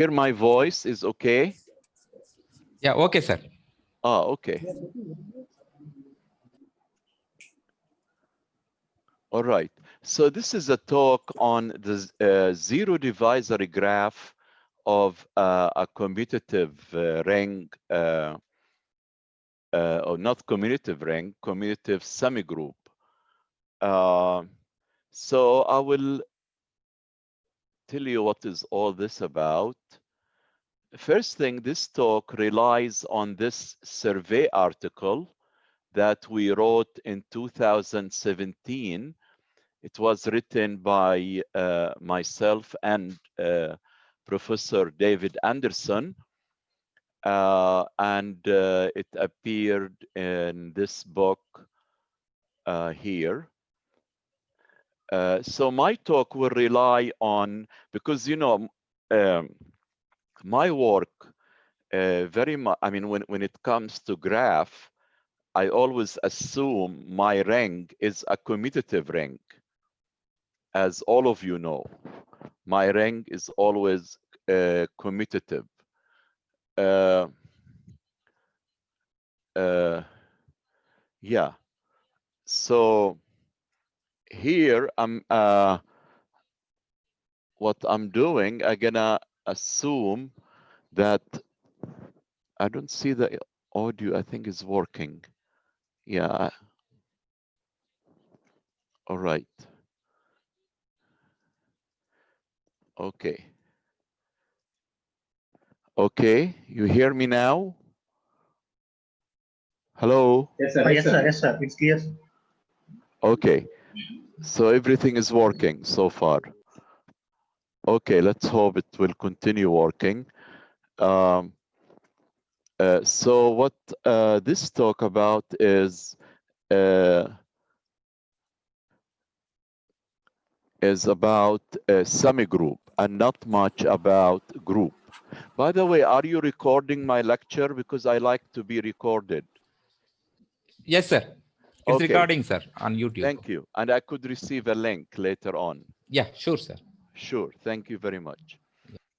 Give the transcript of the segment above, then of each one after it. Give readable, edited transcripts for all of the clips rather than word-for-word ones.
Hear my voice is okay? Yeah, okay, sir. Ah, okay. All right. So this is a talk on the zero divisor graph of a commutative ring, or not commutative ring, commutative semigroup. So I will tell you what is all this about. First thing, this talk relies on this survey article that we wrote in 2017. It was written by myself and Professor David Anderson, and it appeared in this book here. So my talk will rely on, because my work very much, I mean, when it comes to graph, I always assume my ring is a commutative ring. As all of you know, my ring is always commutative. Yeah, so here what I'm doing, I'm gonna assume that I don't see the audio, I think is working. Yeah, all right. Okay. Okay, you hear me now? Hello? Yes, sir. Yes, sir. Yes, sir. It's clear. Okay, so everything is working so far. Okay, let's hope it will continue working. So what this talk about is about a semigroup and not much about group. By the way, are you recording my lecture? Because I like to be recorded. Yes, sir. It's Okay. recording, sir, on YouTube. Thank you. And I could receive a link later on. Yeah, sure, sir. Sure. Thank you very much.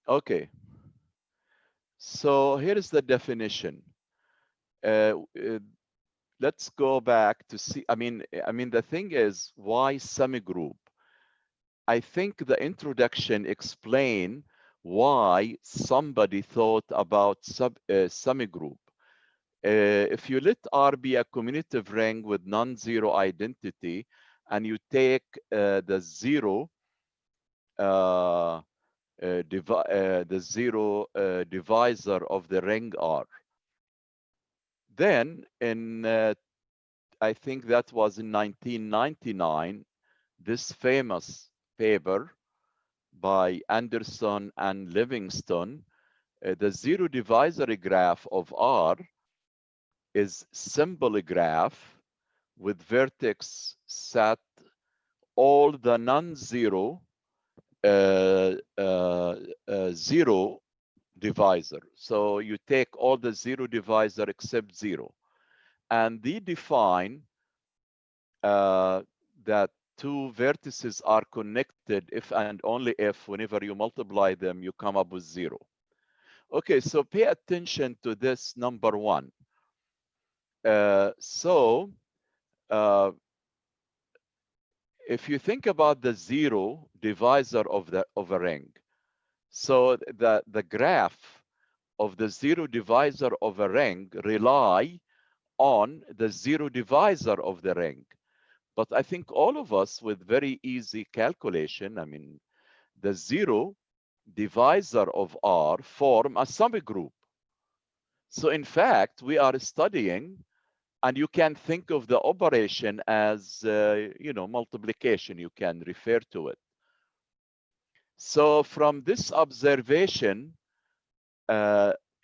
Okay. So here is the definition. Let's go back to see. I mean, the thing is, why semigroup? I think the introduction explain why somebody thought about semigroup. If you let R be a commutative ring with non-zero identity, and you take the zero the zero divisor of the ring R, then in I think that was in 1999, this famous paper by Anderson and Livingston, the zero divisor graph of R is symbol graph with vertex set all the non-zero zero divisor. So you take all the zero divisor except zero. And they define that two vertices are connected if and only if, whenever you multiply them, you come up with zero. Okay, so pay attention to this number one. If you think about the zero divisor of a ring, so the graph of the zero divisor of a ring rely on the zero divisor of the ring. But I think all of us with very easy calculation, I mean, the zero divisor of R form a subgroup. So in fact, we are studying, and you can think of the operation as, multiplication. You can refer to it. So from this observation,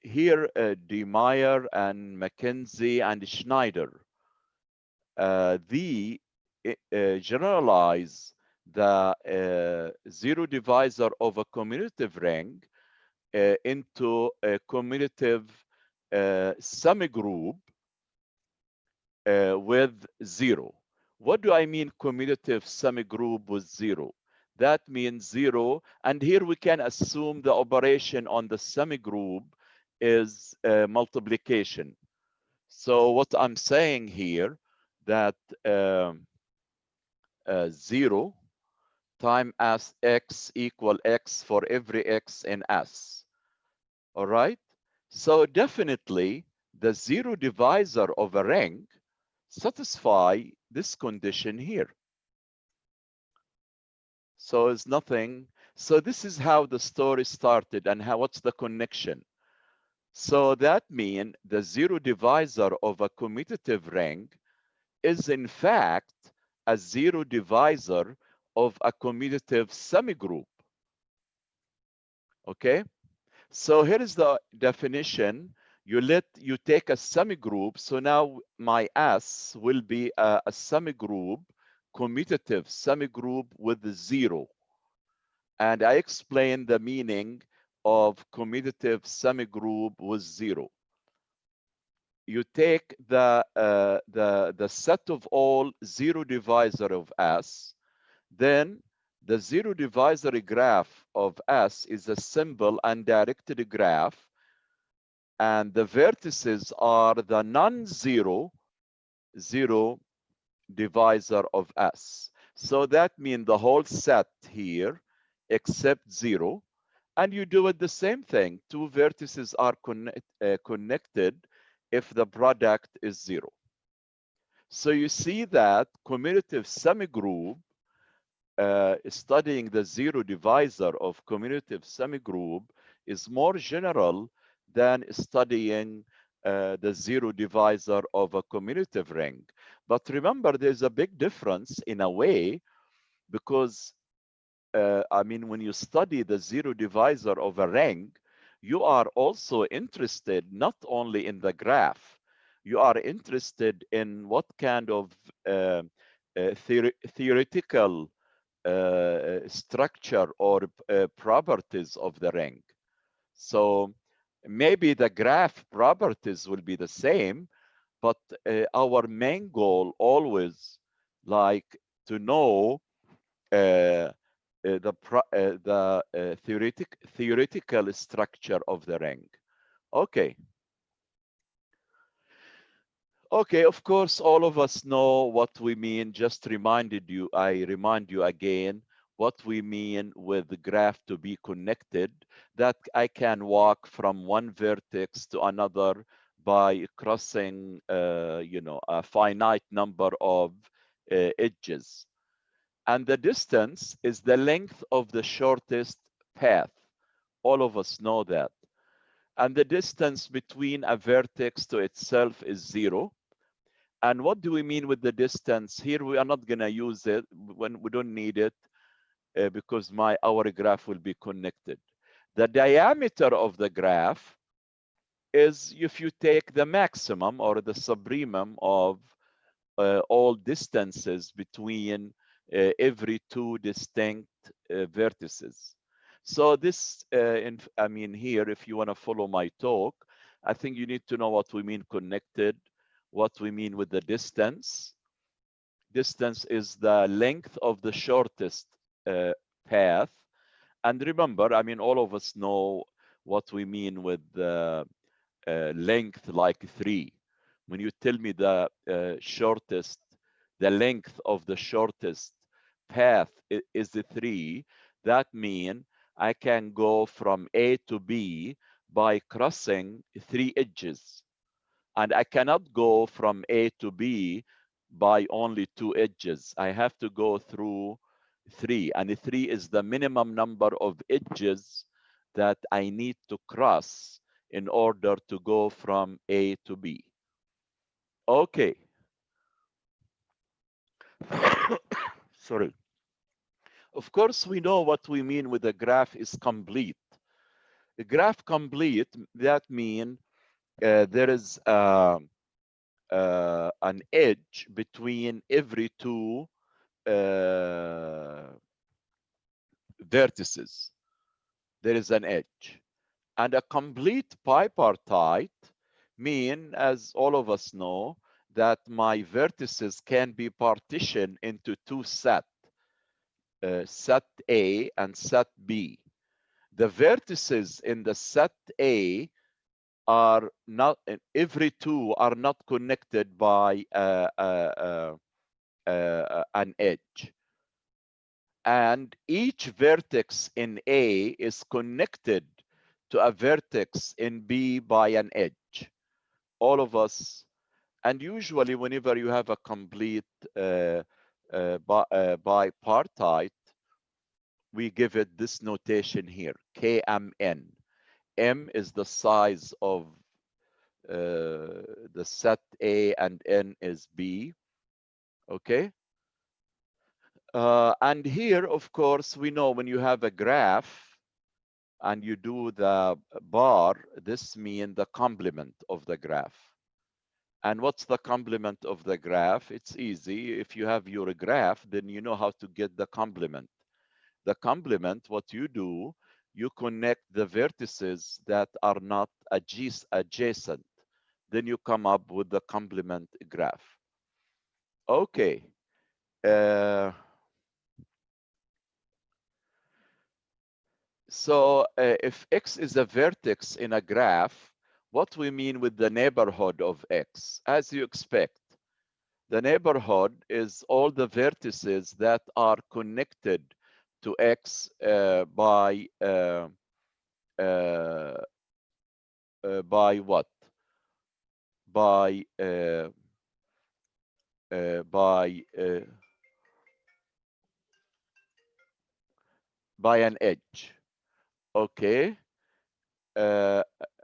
here, De Meyer and McKenzie and Schneider, they generalize the zero divisor of a commutative ring into a commutative semigroup with zero. What do I mean commutative semigroup with zero? that means 0. And here we can assume the operation on the semigroup is multiplication. So what I'm saying here, that 0 time as x equal x for every x in S. All right? So definitely the 0 divisor of a ring satisfy this condition here. So it's nothing. So this is how the story started and what's the connection. So that means the 0 divisor of a commutative ring is in fact a 0 divisor of a commutative semigroup. Okay, so here is the definition. You take a semigroup, so now my S will be a semigroup, commutative semigroup with 0. And I explained the meaning of commutative semigroup with 0. You take the set of all 0 divisor of S, then the 0 divisor graph of S is a simple undirected graph, and the vertices are the non-zero 0 divisor of S. So that means the whole set here except 0. And you do it the same thing. Two vertices are connected if the product is 0. So you see that commutative semigroup, studying the 0 divisor of commutative semigroup is more general than studying the 0 divisor of a commutative ring. But remember, there's a big difference in a way, because I mean, when you study the 0 divisor of a ring, you are also interested not only in the graph, you are interested in what kind of theoretical structure or properties of the ring. So maybe the graph properties will be the same, but our main goal always like to know the theoretical structure of the ring. Okay. Okay, of course, all of us know what we mean. I remind you again what we mean with the graph to be connected, that I can walk from one vertex to another by crossing, a finite number of edges. And the distance is the length of the shortest path. All of us know that. And the distance between a vertex to itself is 0. And what do we mean with the distance? Here we are not going to use it when we don't need it because our graph will be connected. The diameter of the graph is if you take the maximum or the supremum of all distances between every two distinct vertices. So this, here, if you want to follow my talk, I think you need to know what we mean connected, what we mean with the distance. Distance is the length of the shortest path. And remember, I mean, all of us know what we mean with the length, like 3. When you tell me the length of the shortest path is the 3, that means I can go from A to B by crossing 3 edges. And I cannot go from A to B by only 2 edges. I have to go through 3. And 3 is the minimum number of edges that I need to cross in order to go from A to B. Okay. Sorry. Of course, we know what we mean with the graph is complete. The graph complete, that means there is an edge between every two vertices. There is an edge. And a complete bipartite mean, as all of us know, that my vertices can be partitioned into two sets. set A and set B. The vertices in the set A are not, every two are not connected by an edge. And each vertex in A is connected to a vertex in B by an edge. All of us, and usually whenever you have a complete bipartite, we give it this notation here, KMN. M is the size of the set A and N is B, okay? And here, of course, we know when you have a graph and you do the bar, this means the complement of the graph. And what's the complement of the graph? It's easy. If you have your graph, then you know how to get the complement. The complement, what you do, you connect the vertices that are not adjacent. Then you come up with the complement graph. Okay. So if X is a vertex in a graph, what we mean with the neighborhood of X, as you expect, the neighborhood is all the vertices that are connected to X by what? By an edge. Okay.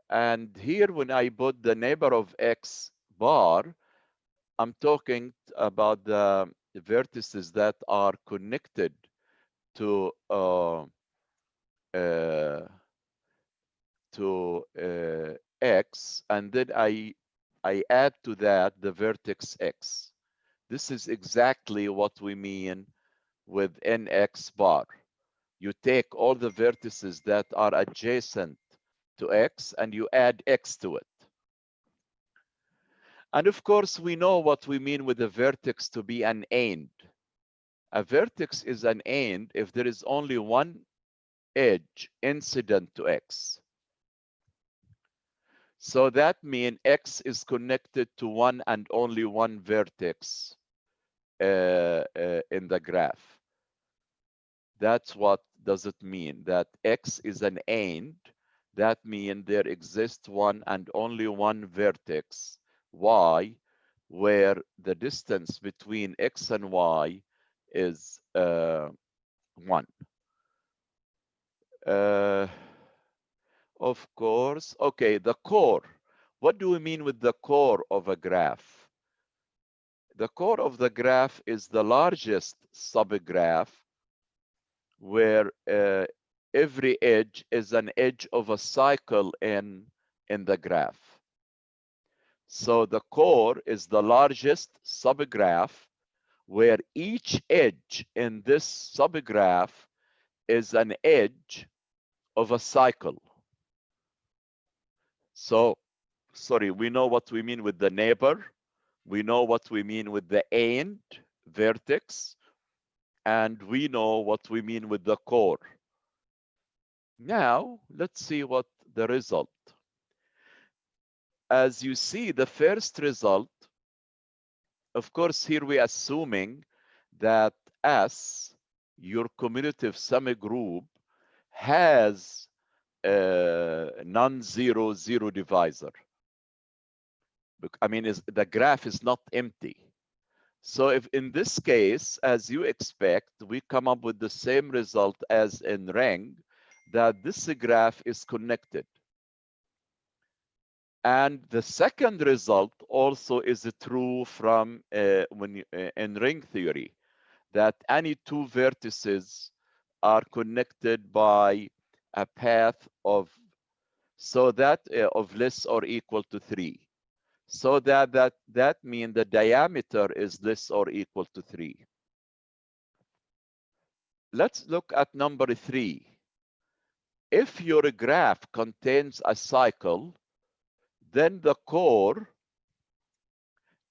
And here, when I put the neighbor of X bar, I'm talking about the vertices that are connected to X, and then I add to that the vertex X. This is exactly what we mean with NX bar. You take all the vertices that are adjacent to X and you add X to it. And of course, we know what we mean with a vertex to be an end. A vertex is an end if there is only one edge incident to X. So that means X is connected to one and only one vertex in the graph. That's what does it mean, that X is an end. That means there exists one and only one vertex, Y, where the distance between X and Y is 1. Of course, okay, the core. What do we mean with the core of a graph? The core of the graph is the largest subgraph where every edge is an edge of a cycle in the graph. So the core is the largest subgraph where each edge in this subgraph is an edge of a cycle. So, sorry, we know what we mean with the neighbor. We know what we mean with the end, vertex, and we know what we mean with the core. Now, let's see what the result. As you see, the first result, of course, here we're assuming that S, your commutative semigroup, has a non-zero zero divisor. I mean, the graph is not empty. So if in this case, as you expect, we come up with the same result as in ring, that this graph is connected. And the second result also is true from in ring theory, that any two vertices are connected by a path of, so that of less or equal to 3. So that means the diameter is less or equal to 3. Let's look at number 3. If your graph contains a cycle, then the core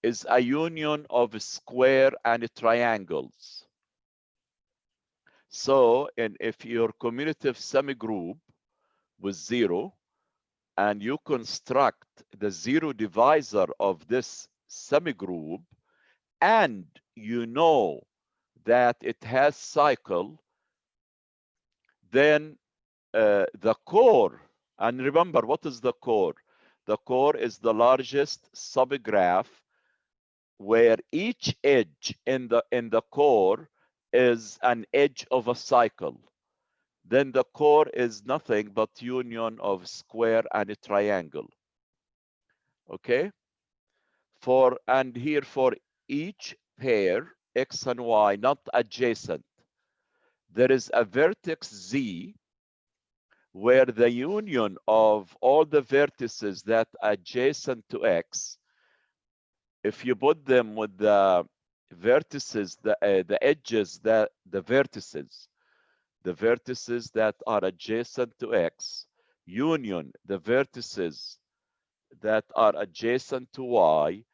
is a union of square and triangles. So, and if your commutative semigroup with 0, and you construct the 0 divisor of this semigroup, and you know that it has cycle, then the core, and remember, what is the core? The core is the largest subgraph where each edge in the core is an edge of a cycle. Then the core is nothing but union of square and a triangle. Okay? And here for each pair, X and Y, not adjacent, there is a vertex Z where the union of all the vertices that adjacent to X, if you put them with the vertices, the edges, the vertices that are adjacent to X, union the vertices that are adjacent to Y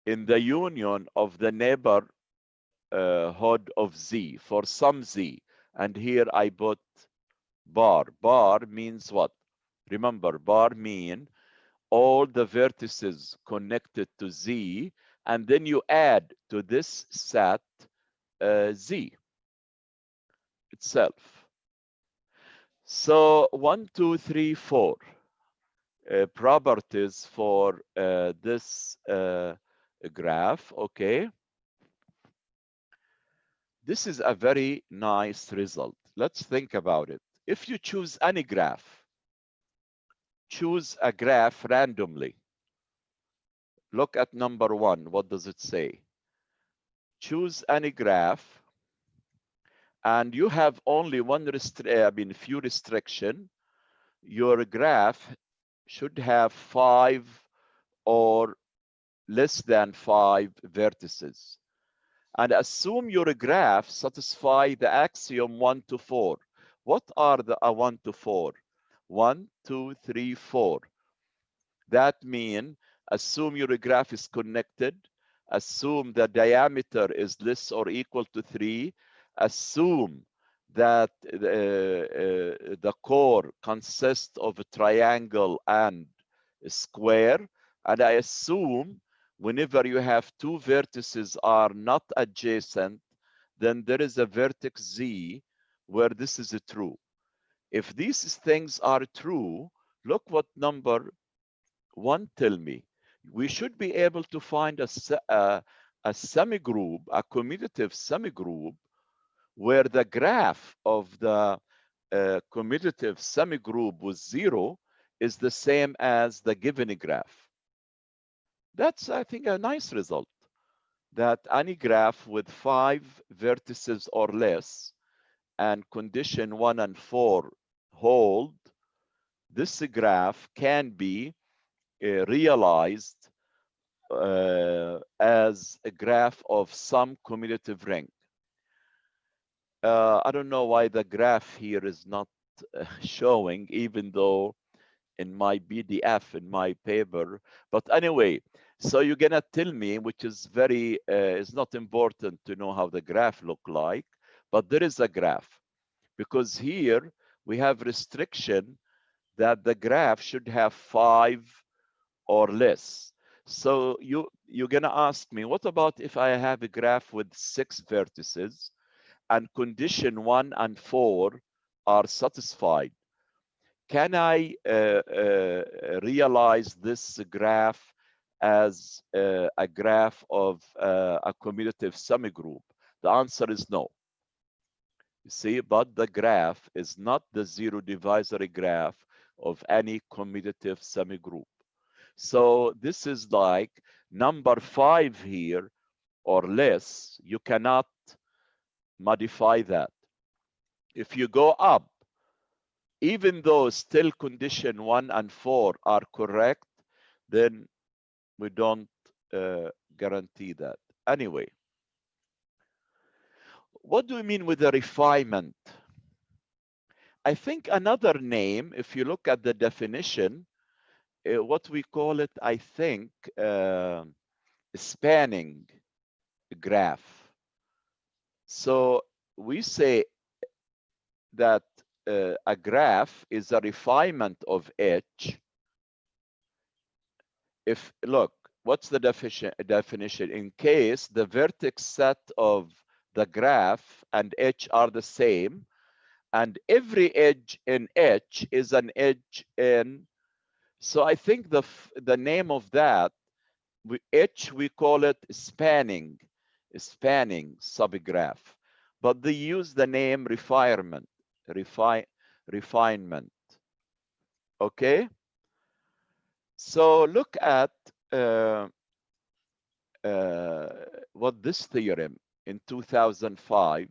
in the union of the neighborhood of Z for some Z. And here I put bar. Bar means what? Remember, bar mean all the vertices connected to Z, and then you add to this set Z itself. So 1, 2, 3, 4 properties for this graph. Okay, this is a very nice result. Let's think about it. If you choose any graph, choose a graph randomly. Look at number 1. What does it say? Choose any graph, and you have only few restriction. Your graph should have 5 or less than 5 vertices. And assume your graph satisfy the axiom 1 to 4. What are the 1 to 4? 1, 2, 3, 4. That means assume your graph is connected, assume the diameter is less or equal to 3, assume that the core consists of a triangle and a square, and I assume whenever you have two vertices are not adjacent, then there is a vertex Z where this is true. If these things are true, look what number 1 tell me. We should be able to find a semigroup, a commutative semigroup, where the graph of the commutative semigroup with 0 is the same as the given graph. That's, I think, a nice result. That any graph with 5 vertices or less and condition 1 and 4 hold, this graph can be realized as a graph of some commutative ring. I don't know why the graph here is not showing, even though in my PDF, in my paper. But anyway, so you're gonna tell me, which is very, it's not important to know how the graph look like, but there is a graph. Because here we have restriction that the graph should have 5 or less. So you're gonna ask me, what about if I have a graph with 6 vertices and condition 1 and 4 are satisfied? Can I realize this graph as a graph of a commutative semigroup? The answer is no. You see, but the graph is not the zero divisor graph of any commutative semigroup. So this is like number 5 here or less. You cannot modify that. If you go up, even though still condition 1 and 4 are correct, then we don't guarantee that. Anyway, what do we mean with the refinement? I think another name, if you look at the definition, what we call it, I think, spanning graph. So we say that a graph is a refinement of H, if, look, what's the definition? In case the vertex set of the graph and H are the same, and every edge in H is an edge in, so I think the name of that, H, we call it spanning subgraph, but they use the name refinement, okay? So look at what this theorem in 2005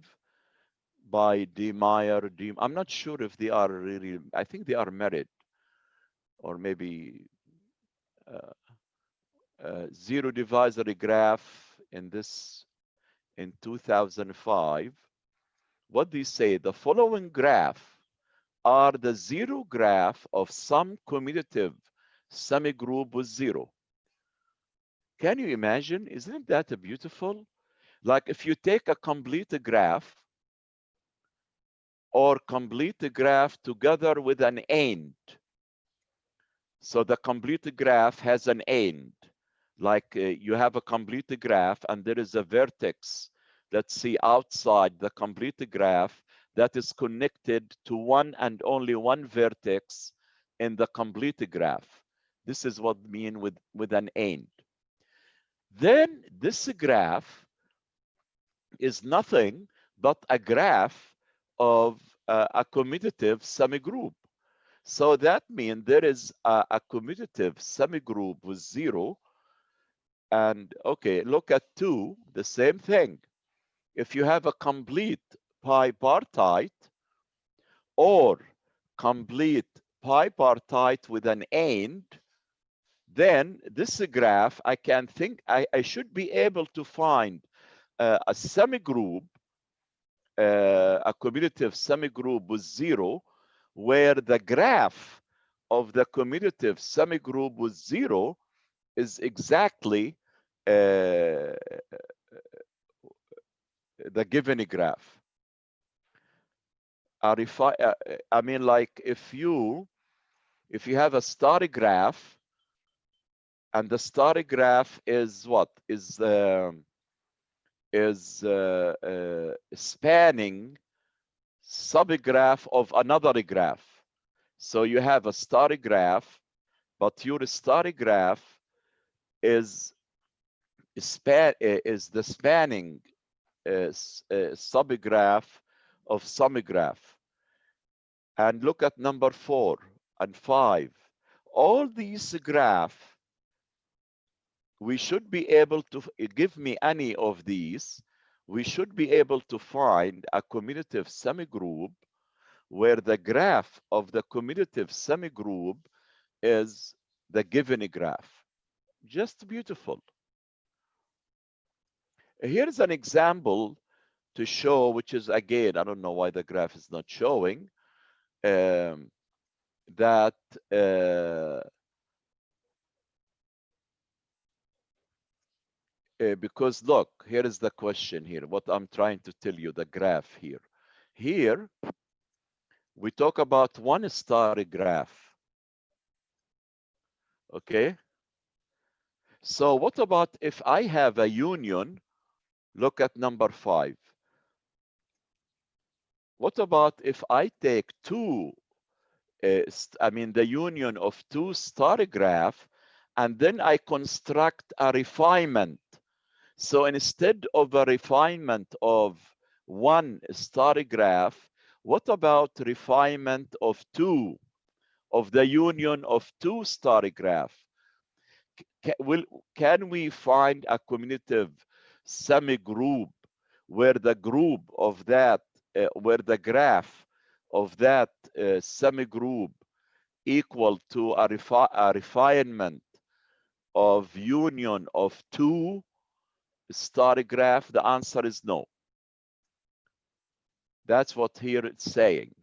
by D. Meyer, I'm not sure if they are really, I think they are married, or maybe zero divisory graph in 2005. What they say, the following graph are the zero graph of some commutative semigroup with zero. Can you imagine? Isn't that beautiful? Like if you take a complete graph or complete graph together with an end. So the complete graph has an end. Like you have a complete graph and there is a vertex, let's see, outside the complete graph that is connected to one and only one vertex in the complete graph. This is what I mean with an end. Then this graph is nothing but a graph of a commutative semigroup. So that means there is a commutative semigroup with zero. And okay, look at 2, the same thing. If you have a complete bipartite or complete bipartite with an end, then this graph, I can think, I should be able to find a semigroup, a commutative semigroup with zero, where the graph of the commutative semigroup with zero is exactly the given graph. I mean, like if you have a star graph, and the star graph is what is spanning subgraph of another graph. So you have a star graph, but your star graph is the spanning subgraph of some graph. And look at number 4 and 5. All these graphs, we should be able to give me any of these. We should be able to find a commutative semigroup where the graph of the commutative semigroup is the given graph. Just beautiful. Here's an example to show, which is, again, I don't know why the graph is not showing, that because look, here is the question here, what I'm trying to tell you, the graph here. Here, we talk about one star graph. Okay? So what about if I have a union? Look at number 5. What about if I take the union of 2 star graph, and then I construct a refinement. So instead of a refinement of one star graph, what about refinement of 2, of the union of 2 star graph? Can we find a commutative semigroup where the group of that, where the graph of that semigroup equal to a refinement of union of 2 star graph? The answer is no. That's what here it's saying.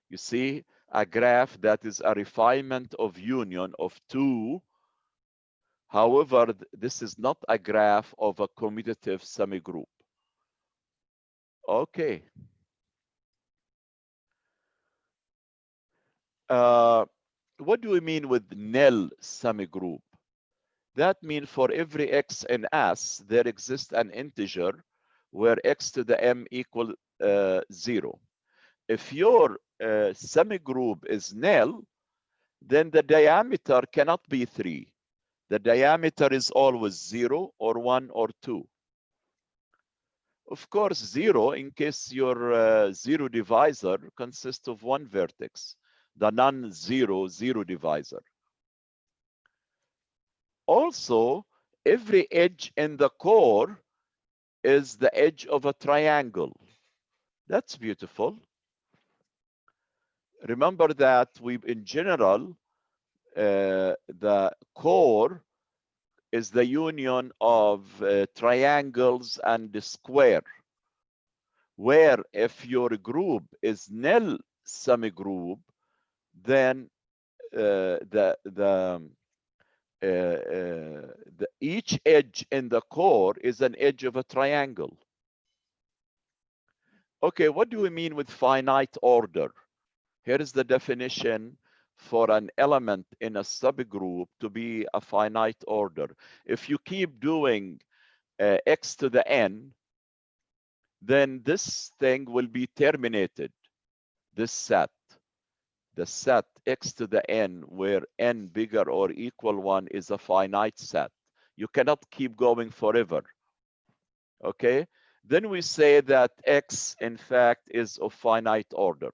You see, a graph that is a refinement of union of 2. However, this is not a graph of a commutative semigroup. Okay. What do we mean with nil semigroup? That means for every x in S, there exists an integer where x to the m equal 0. If your semigroup is nil, then the diameter cannot be 3. The diameter is always 0 or 1 or 2. Of course, 0 in case your zero divisor consists of one vertex, the non-zero zero divisor. Also, every edge in the core is the edge of a triangle. That's beautiful. Remember that in general, the core is the union of triangles and the square, where if your group is nil semigroup, then each edge in the core is an edge of a triangle. Okay, what do we mean with finite order? Here is the definition for an element in a subgroup to be a finite order. If you keep doing x to the n, then this thing will be terminated, this set. The set x to the n, where n bigger or equal 1 is a finite set. You cannot keep going forever. Okay? Then we say that x, in fact, is of finite order.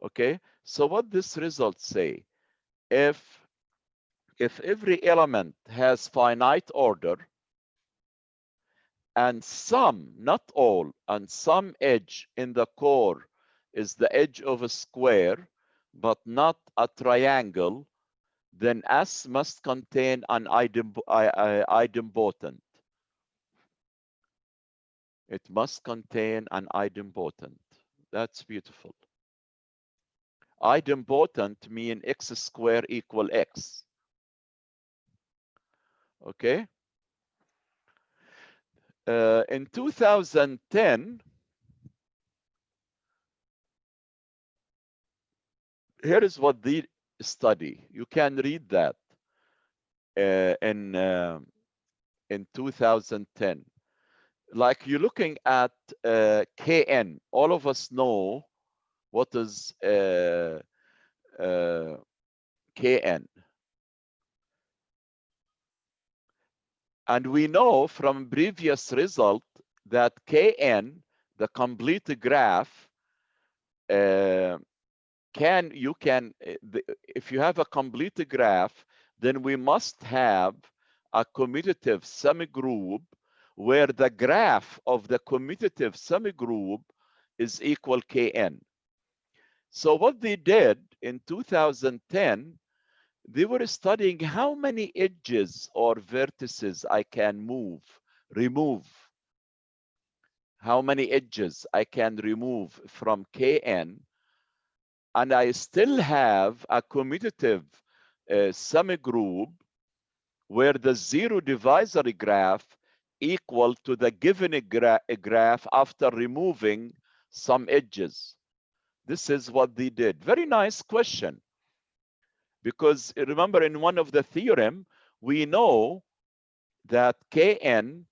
Okay? So what this result say? If every element has finite order, and some, not all, and some edge in the core is the edge of a square, but not a triangle, then S must contain an idempotent. It must contain an idempotent. That's beautiful. Idempotent mean x squared equal x. Okay. In 2010, here is what they study. You can read that in 2010. Like you're looking at Kn. All of us know what is Kn. And we know from previous result that Kn, the complete graph, if you have a complete graph, then we must have a commutative semigroup where the graph of the commutative semigroup is equal Kn. So what they did in 2010, they were studying how many edges or vertices I can remove. How many edges I can remove from Kn, and I still have a commutative semigroup where the zero divisor graph equal to the given graph after removing some edges. This is what they did. Very nice question. Because remember, in one of the theorem, we know that Kn,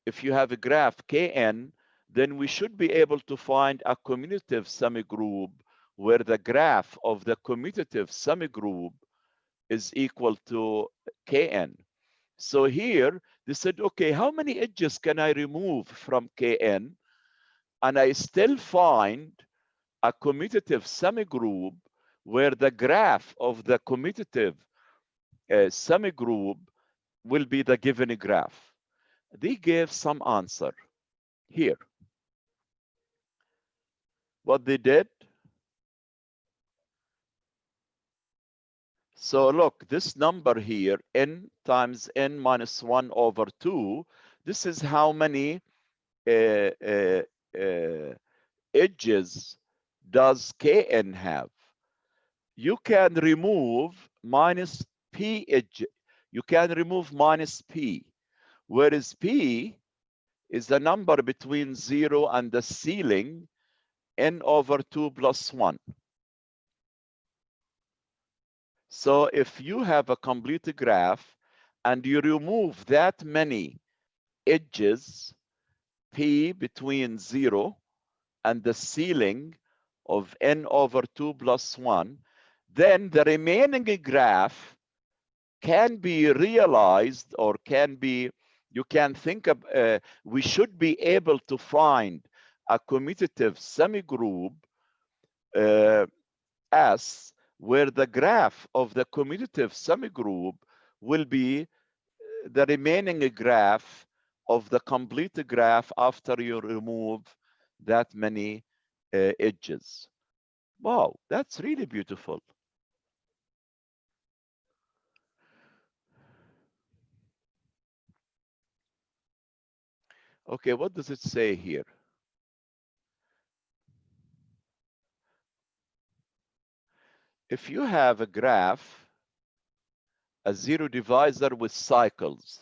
if you have a graph Kn, then we should be able to find a commutative semigroup where the graph of the commutative semigroup is equal to Kn. So here they said, okay, how many edges can I remove from Kn? And I still find a commutative semigroup where the graph of the commutative semigroup will be the given graph. They gave some answer here. What they did? So look, this number here, n times n minus 1 over 2, this is how many edges does Kn have. You can remove minus p edge. You can remove minus p, whereas p is the number between 0 and the ceiling n over 2 plus 1. So if you have a complete graph and you remove that many edges, p between 0 and the ceiling of n over 2 plus 1, then the remaining graph can be realized, or can be, you can think of, we should be able to find a commutative semigroup S, where the graph of the commutative semigroup will be the remaining graph of the complete graph after you remove that many edges. Wow, that's really beautiful. Okay, what does it say here? If you have a graph, a zero divisor with cycles,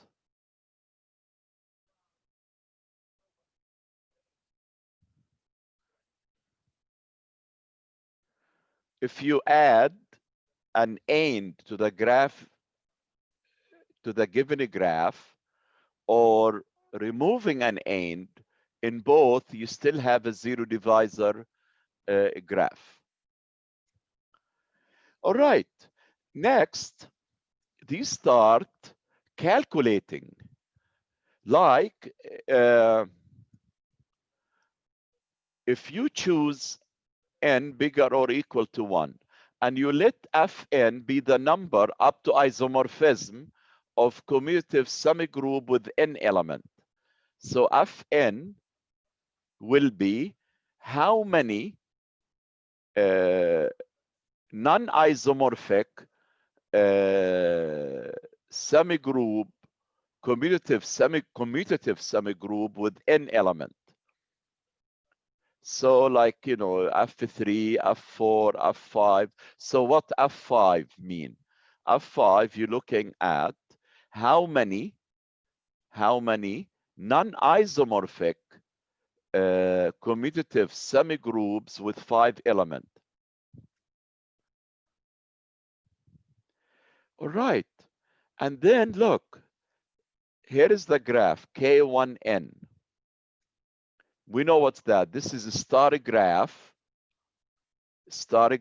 if you add an end to the graph, to the given graph, or removing an end, in both, you still have a zero divisor graph. All right, next, these start calculating. Like, if you choose n bigger or equal to 1, and you let Fn be the number up to isomorphism of commutative semigroup with n element. So Fn will be how many non-isomorphic semigroup, commutative semigroup with n element. So like, you know, F3, F4, F5. So what F5 mean? F5, you're looking at how many non-isomorphic commutative semigroups with 5 elements. All right, and then look, here is the graph, K1n. We know what's that. This is a star graph, star,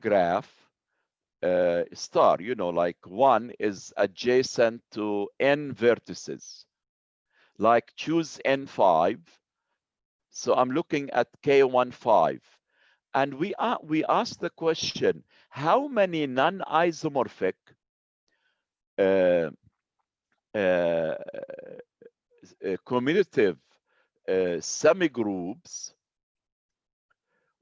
you know, like 1 is adjacent to n vertices. Like choose n5. So I'm looking at K15. And we ask the question, how many non-isomorphic commutative semigroups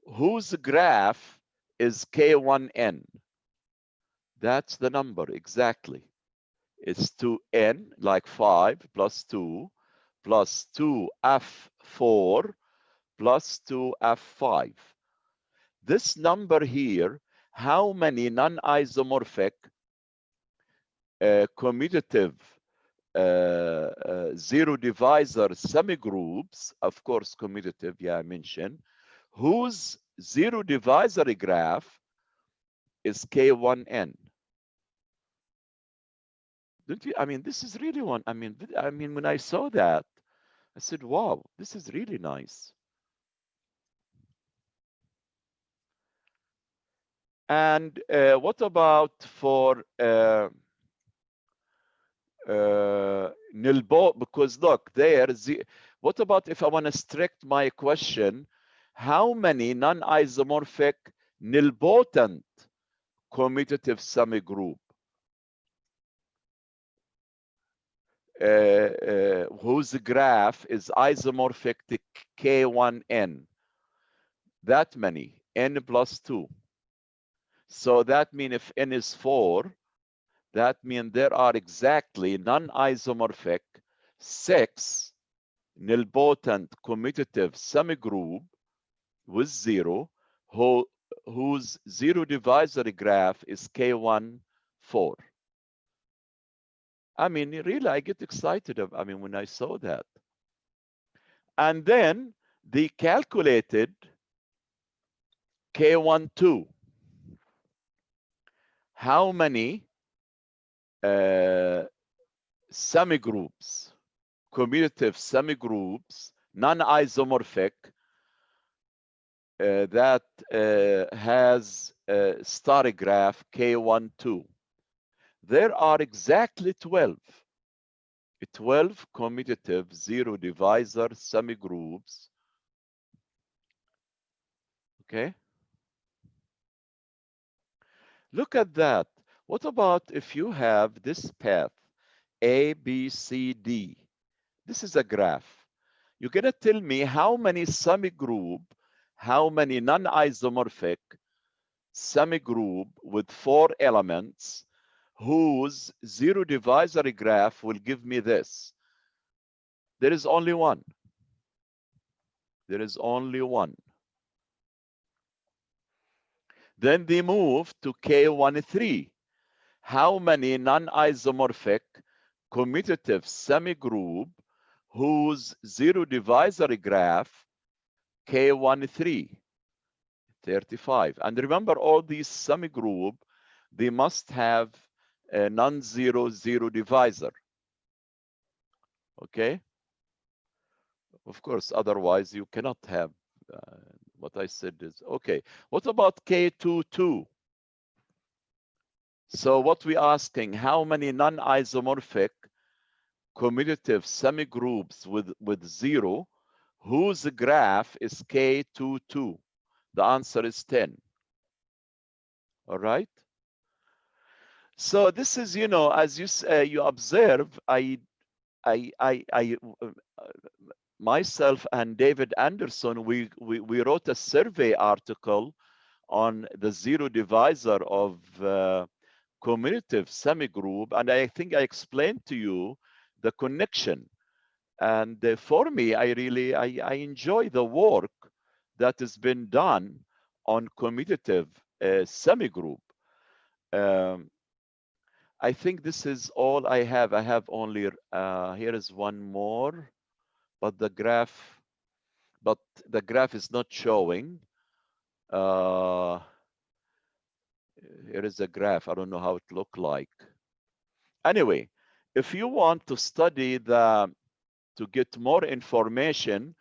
whose graph is K1n? That's the number exactly. It's 2n, like 5 plus 2 plus 2f4 plus 2f5. This number here, how many non-isomorphic commutative zero divisor semigroups, of course commutative, yeah, I mentioned, whose zero divisor graph is K1n. Don't you? I mean, this is really one. I mean, when I saw that, I said, wow, this is really nice. And what about for nilbot? Because look, there, what about if I want to strict my question, how many non-isomorphic nilpotent commutative semigroup whose graph is isomorphic to K1n? That many, n plus 2. So that means if n is 4, that means there are exactly non-isomorphic 6 nilpotent commutative semigroup with 0 whose zero divisor graph is K1, 4. I mean, really, I get excited when I saw that. And then they calculated K12. How many semigroups, commutative semigroups, non-isomorphic, that has a star graph K12? There are exactly 12 commutative zero divisor semigroups. Okay. Look at that. What about if you have this path, A, B, C, D? This is a graph. You're going to tell me how many semigroup, how many non-isomorphic semigroup with 4 elements whose zero divisor graph will give me this. There is only one. There is only one. Then they move to K13. How many non-isomorphic commutative semigroup whose zero divisor graph K13? 35. And remember, all these semigroup, they must have a non-zero zero divisor. Okay? Of course, otherwise you cannot have what I said is okay. What about K22? So what we asking, how many non-isomorphic commutative semigroups with zero whose graph is K22? The answer is 10. All right. So this is, you know, as you observe, myself and David Anderson, we wrote a survey article on the zero divisor of commutative semigroup, and I think I explained to you the connection. And for me, I enjoy the work that has been done on commutative semigroup. I think this is all I have. I have only, here is one more, but the graph is not showing. Here is a graph. I don't know how it look like. Anyway, if you want to study to get more information,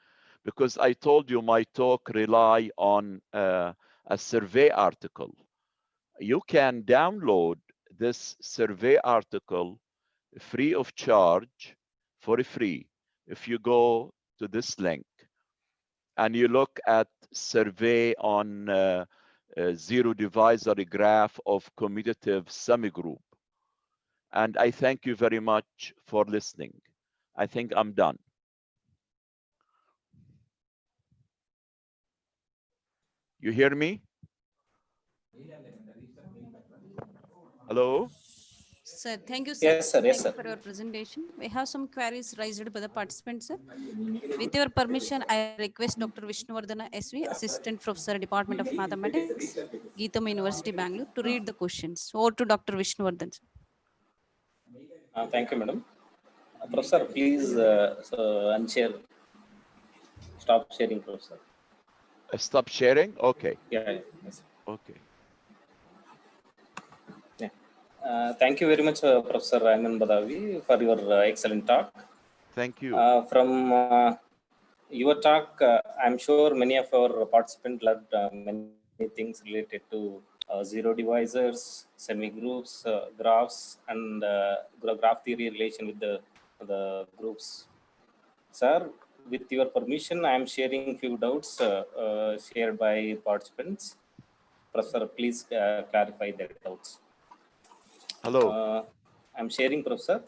because I told you my talk rely on a survey article, you can download this survey article free of charge, for free, if you go to this link and you look at survey on zero divisor graph of commutative semigroup. And I thank you very much for listening. I think I'm done. You hear me? Hello? Sir, thank you, sir. Yes, sir. Yes, Thank you sir. for your presentation. We have some queries raised by the participants, sir. With your permission, I request Dr. Vishnuvardhana SV, Assistant Professor, Department of Mathematics, Geetham University, Bangalore, to read the questions. Over to Dr. Vishnuvardhan. Thank you, madam. Professor, please unshare. Stop sharing, Professor. Stop sharing? Okay. Yeah. Yes. Okay. Yeah. Thank you very much, Professor Ayman Badawi, for your excellent talk. Thank you. From your talk, I'm sure many of our participants learned many things related to zero divisors, semi-groups, graphs, and graph theory relation with the groups. Sir, with your permission, I am sharing few doubts shared by participants. Professor, please clarify their doubts. Hello. I'm sharing, Professor.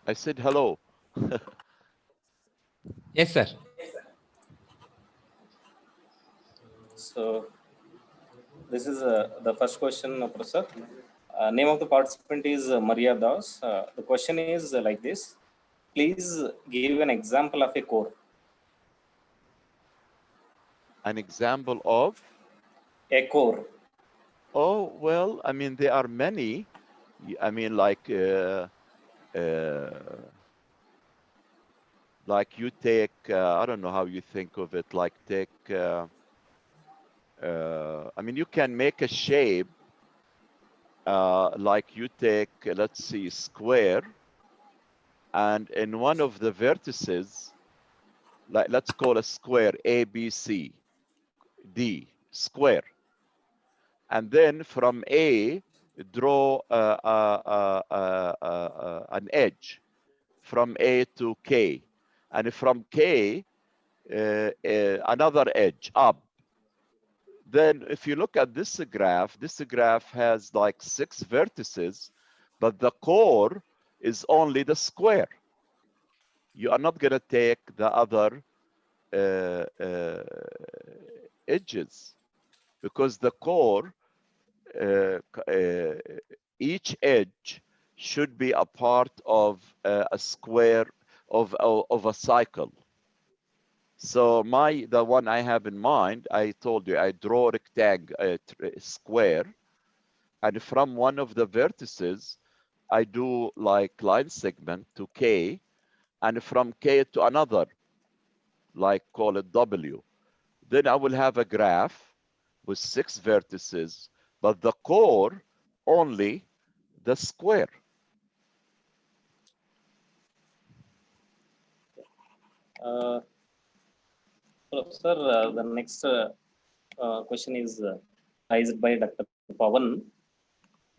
I said hello. Yes, sir. So, this is the first question, Professor. Name of the participant is Maria Das. The question is like this. Please give an example of a core. An example of? A core. Oh, well, I mean, there are many. I mean, like you take, I don't know how you think of it, like take I mean, you can make a shape like you take, let's see, square, and in one of the vertices, like let's call a square A, B, C, D, square. And then from A, draw an edge from A to K. And from K, another edge up. Then if you look at this graph has like 6 vertices, but the core is only the square. You are not going to take the other edges because the core, each edge should be a part of a square of a cycle. So the one I have in mind, I told you, I draw a rectangle, a square, and from one of the vertices, I do like line segment to K, and from K to another, like call it W. Then I will have a graph with 6 vertices, but the core only the square. Professor, the next question is raised by Dr. Pavan.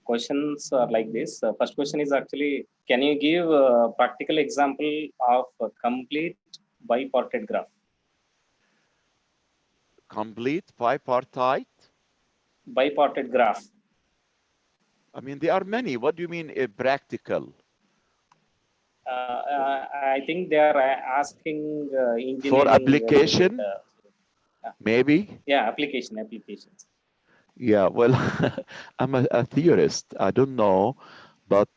Questions are like this. First question is actually, can you give a practical example of a complete bipartite graph? Complete bipartite? Bipartite graph. I mean, there are many. What do you mean practical? I think they are asking engineering For application? Maybe? Yeah, applications. Yeah, well, I'm a theorist. I don't know, but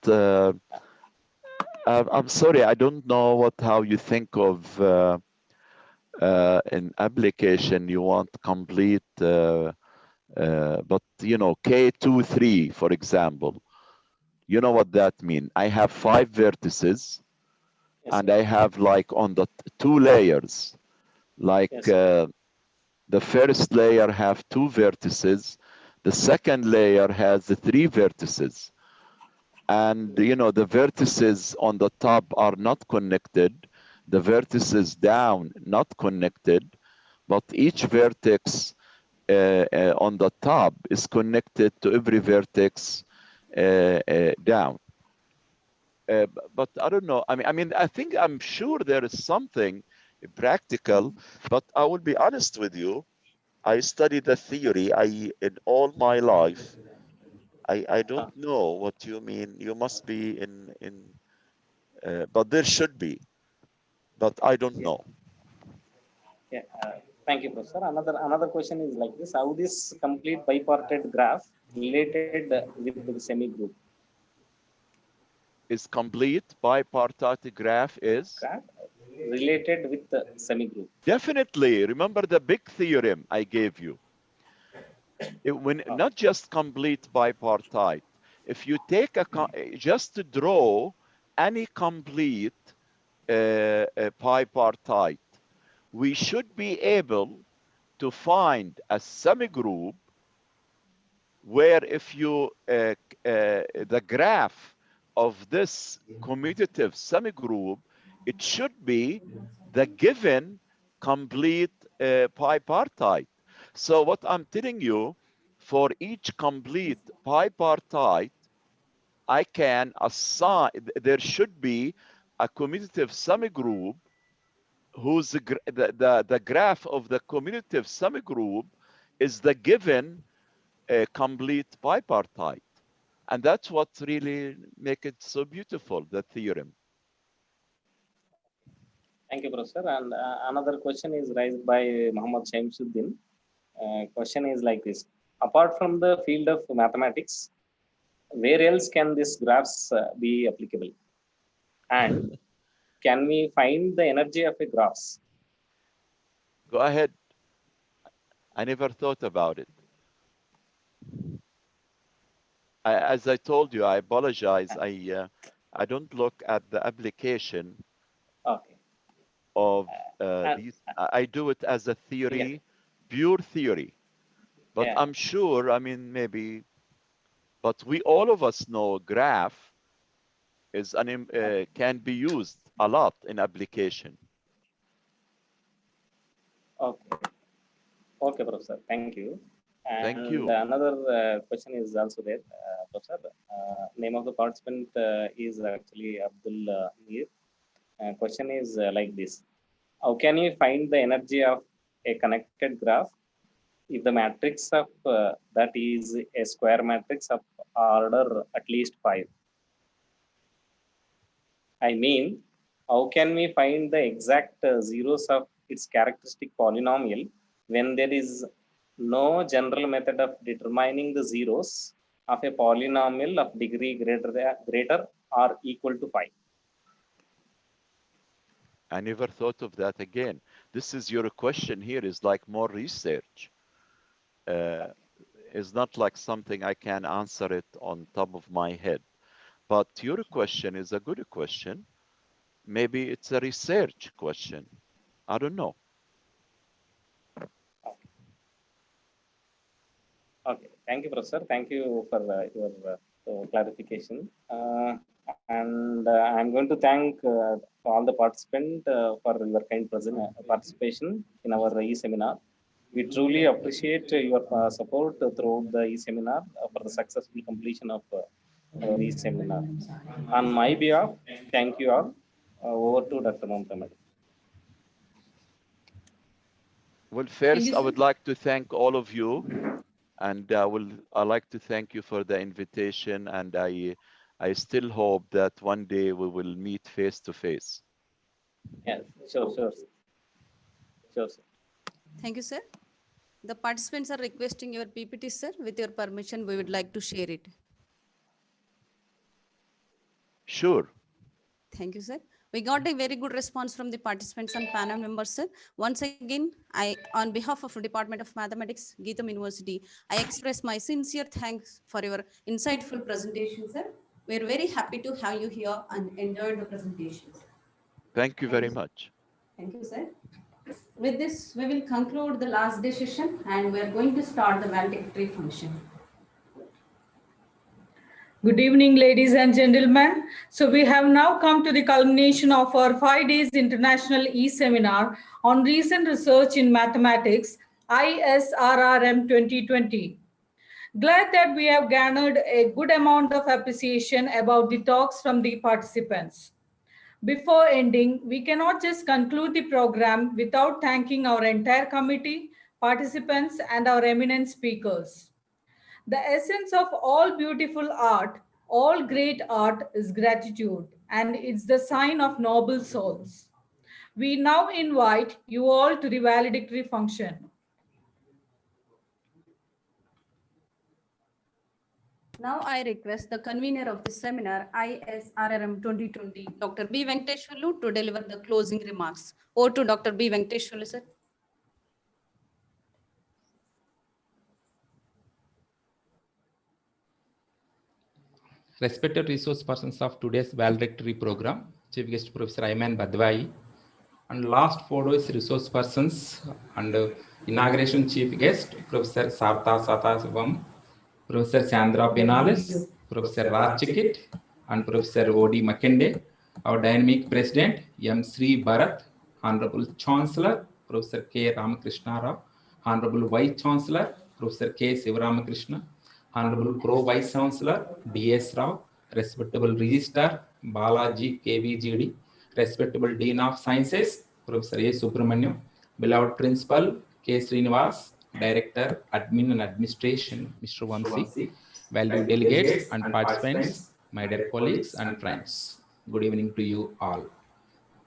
I'm sorry, I don't know how you think of an application you want complete, but you know, K23, for example, you know what that means. I have 5 vertices, Yes, and I have like on the 2 layers, like yes, the first layer have 2 vertices, the second layer has 3 vertices. And you know, the vertices on the top are not connected, the vertices down not connected, but each vertex on the top is connected to every vertex down. But I don't know. I'm sure there is something practical, but I will be honest with you. I studied the theory. In all my life, I don't know what you mean. You must be but there should be, but I don't know. Yeah. Thank you, Professor. Another question is like this: how this complete bipartite graph related with the semi-group? Is complete bipartite graph is? Graph related with the semi-group. Definitely. Remember the big theorem I gave you. Not just complete bipartite. If you take just to draw any complete bipartite, we should be able to find a semigroup where if you the graph of this commutative semigroup, it should be the given complete bipartite. So what I'm telling you, for each complete bipartite, I can assign, there should be a commutative semigroup whose the graph of the commutative semigroup is the given complete bipartite. And that's what really make it so beautiful, the theorem. Thank you, Professor. And another question is raised by Muhammad Shamsuddin. Question is like this: apart from the field of mathematics, where else can these graphs be applicable? And can we find the energy of a graphs? Go ahead. I never thought about it. As I told you, I apologize. I don't look at the application Okay. of these. I do it as a theory, pure theory. But Yeah. I'm sure, I mean, maybe, but we all of us know graph is can be used a lot in application. Okay. Okay, Professor. Thank you. Thank And you. another question is also there, Professor. Name of the participant is actually Abdul Mir. Question is like this: how can you find the energy of a connected graph if the matrix of that is a square matrix of order at least 5? I mean, how can we find the exact zeros of its characteristic polynomial when there is no general method of determining the zeros of a polynomial of degree greater or equal to 5? I never thought of that again. This is your question here is like more research. It's not like something I can answer it on top of my head. But your question is a good question. Maybe it's a research question. I don't know. Okay, thank you, Professor. Thank you for your clarification. And I'm going to thank all the participants for your kind participation in our e-seminar. We truly appreciate your support throughout the e-seminar for the successful completion of our e-seminar. On my behalf, thank you all. Over to Dr. Mamta Madam. Well, first, you, I sir. would like to thank all of you, and I like to thank you for the invitation. And I still hope that one day we will meet face to face. Yes, sure, sure, sure, sir. Thank you, sir. The participants are requesting your PPT, sir. With your permission, we would like to share it. Sure. Thank you, sir. We got a very good response from the participants and panel members, sir. Once again, on behalf of the Department of Mathematics, Geetham University, I express my sincere thanks for your insightful presentation, sir. We're very happy to have you here and enjoy the presentation. Thank you very much. Thank you, sir. With this, we will conclude the last day session and we're going to start the valedictory function. Good evening, ladies and gentlemen. So we have now come to the culmination of our 5 days international e-seminar on recent research in mathematics, ISRRM 2020. Glad that we have garnered a good amount of appreciation about the talks from the participants. Before ending, we cannot just conclude the program without thanking our entire committee, participants, and our eminent speakers. The essence of all beautiful art, all great art is gratitude, and it's the sign of noble souls. We now invite you all to the valedictory function. Now I request the convener of the seminar, ISRRM 2020, Dr. B. Venkateshwarlu, to deliver the closing remarks. Over to Dr. B. Venkateshwarlu, sir. Respected resource persons of today's valedictory program, Chief Guest Professor Ayman Badwai, and last 4 days resource persons and inauguration Chief Guest Professor Sartha Sathasivam, Professor Chandra Penales, Professor Raj Chikit, and Professor O.D. Makende, our dynamic President M. Sri Bharat, Honorable Chancellor Professor K. Ramakrishna Rao, Honorable Vice Chancellor Professor K. Sivaramakrishna, Honorable Pro Vice Chancellor D.S. Rao, Respectable Registrar Balaji KVGD, Respectable Dean of Sciences Professor A. Subramaniam, beloved Principal K. Srinivas, Director Admin and Administration Mr. Vansi, valued delegates and participants, my dear colleagues and friends. Good evening to you all.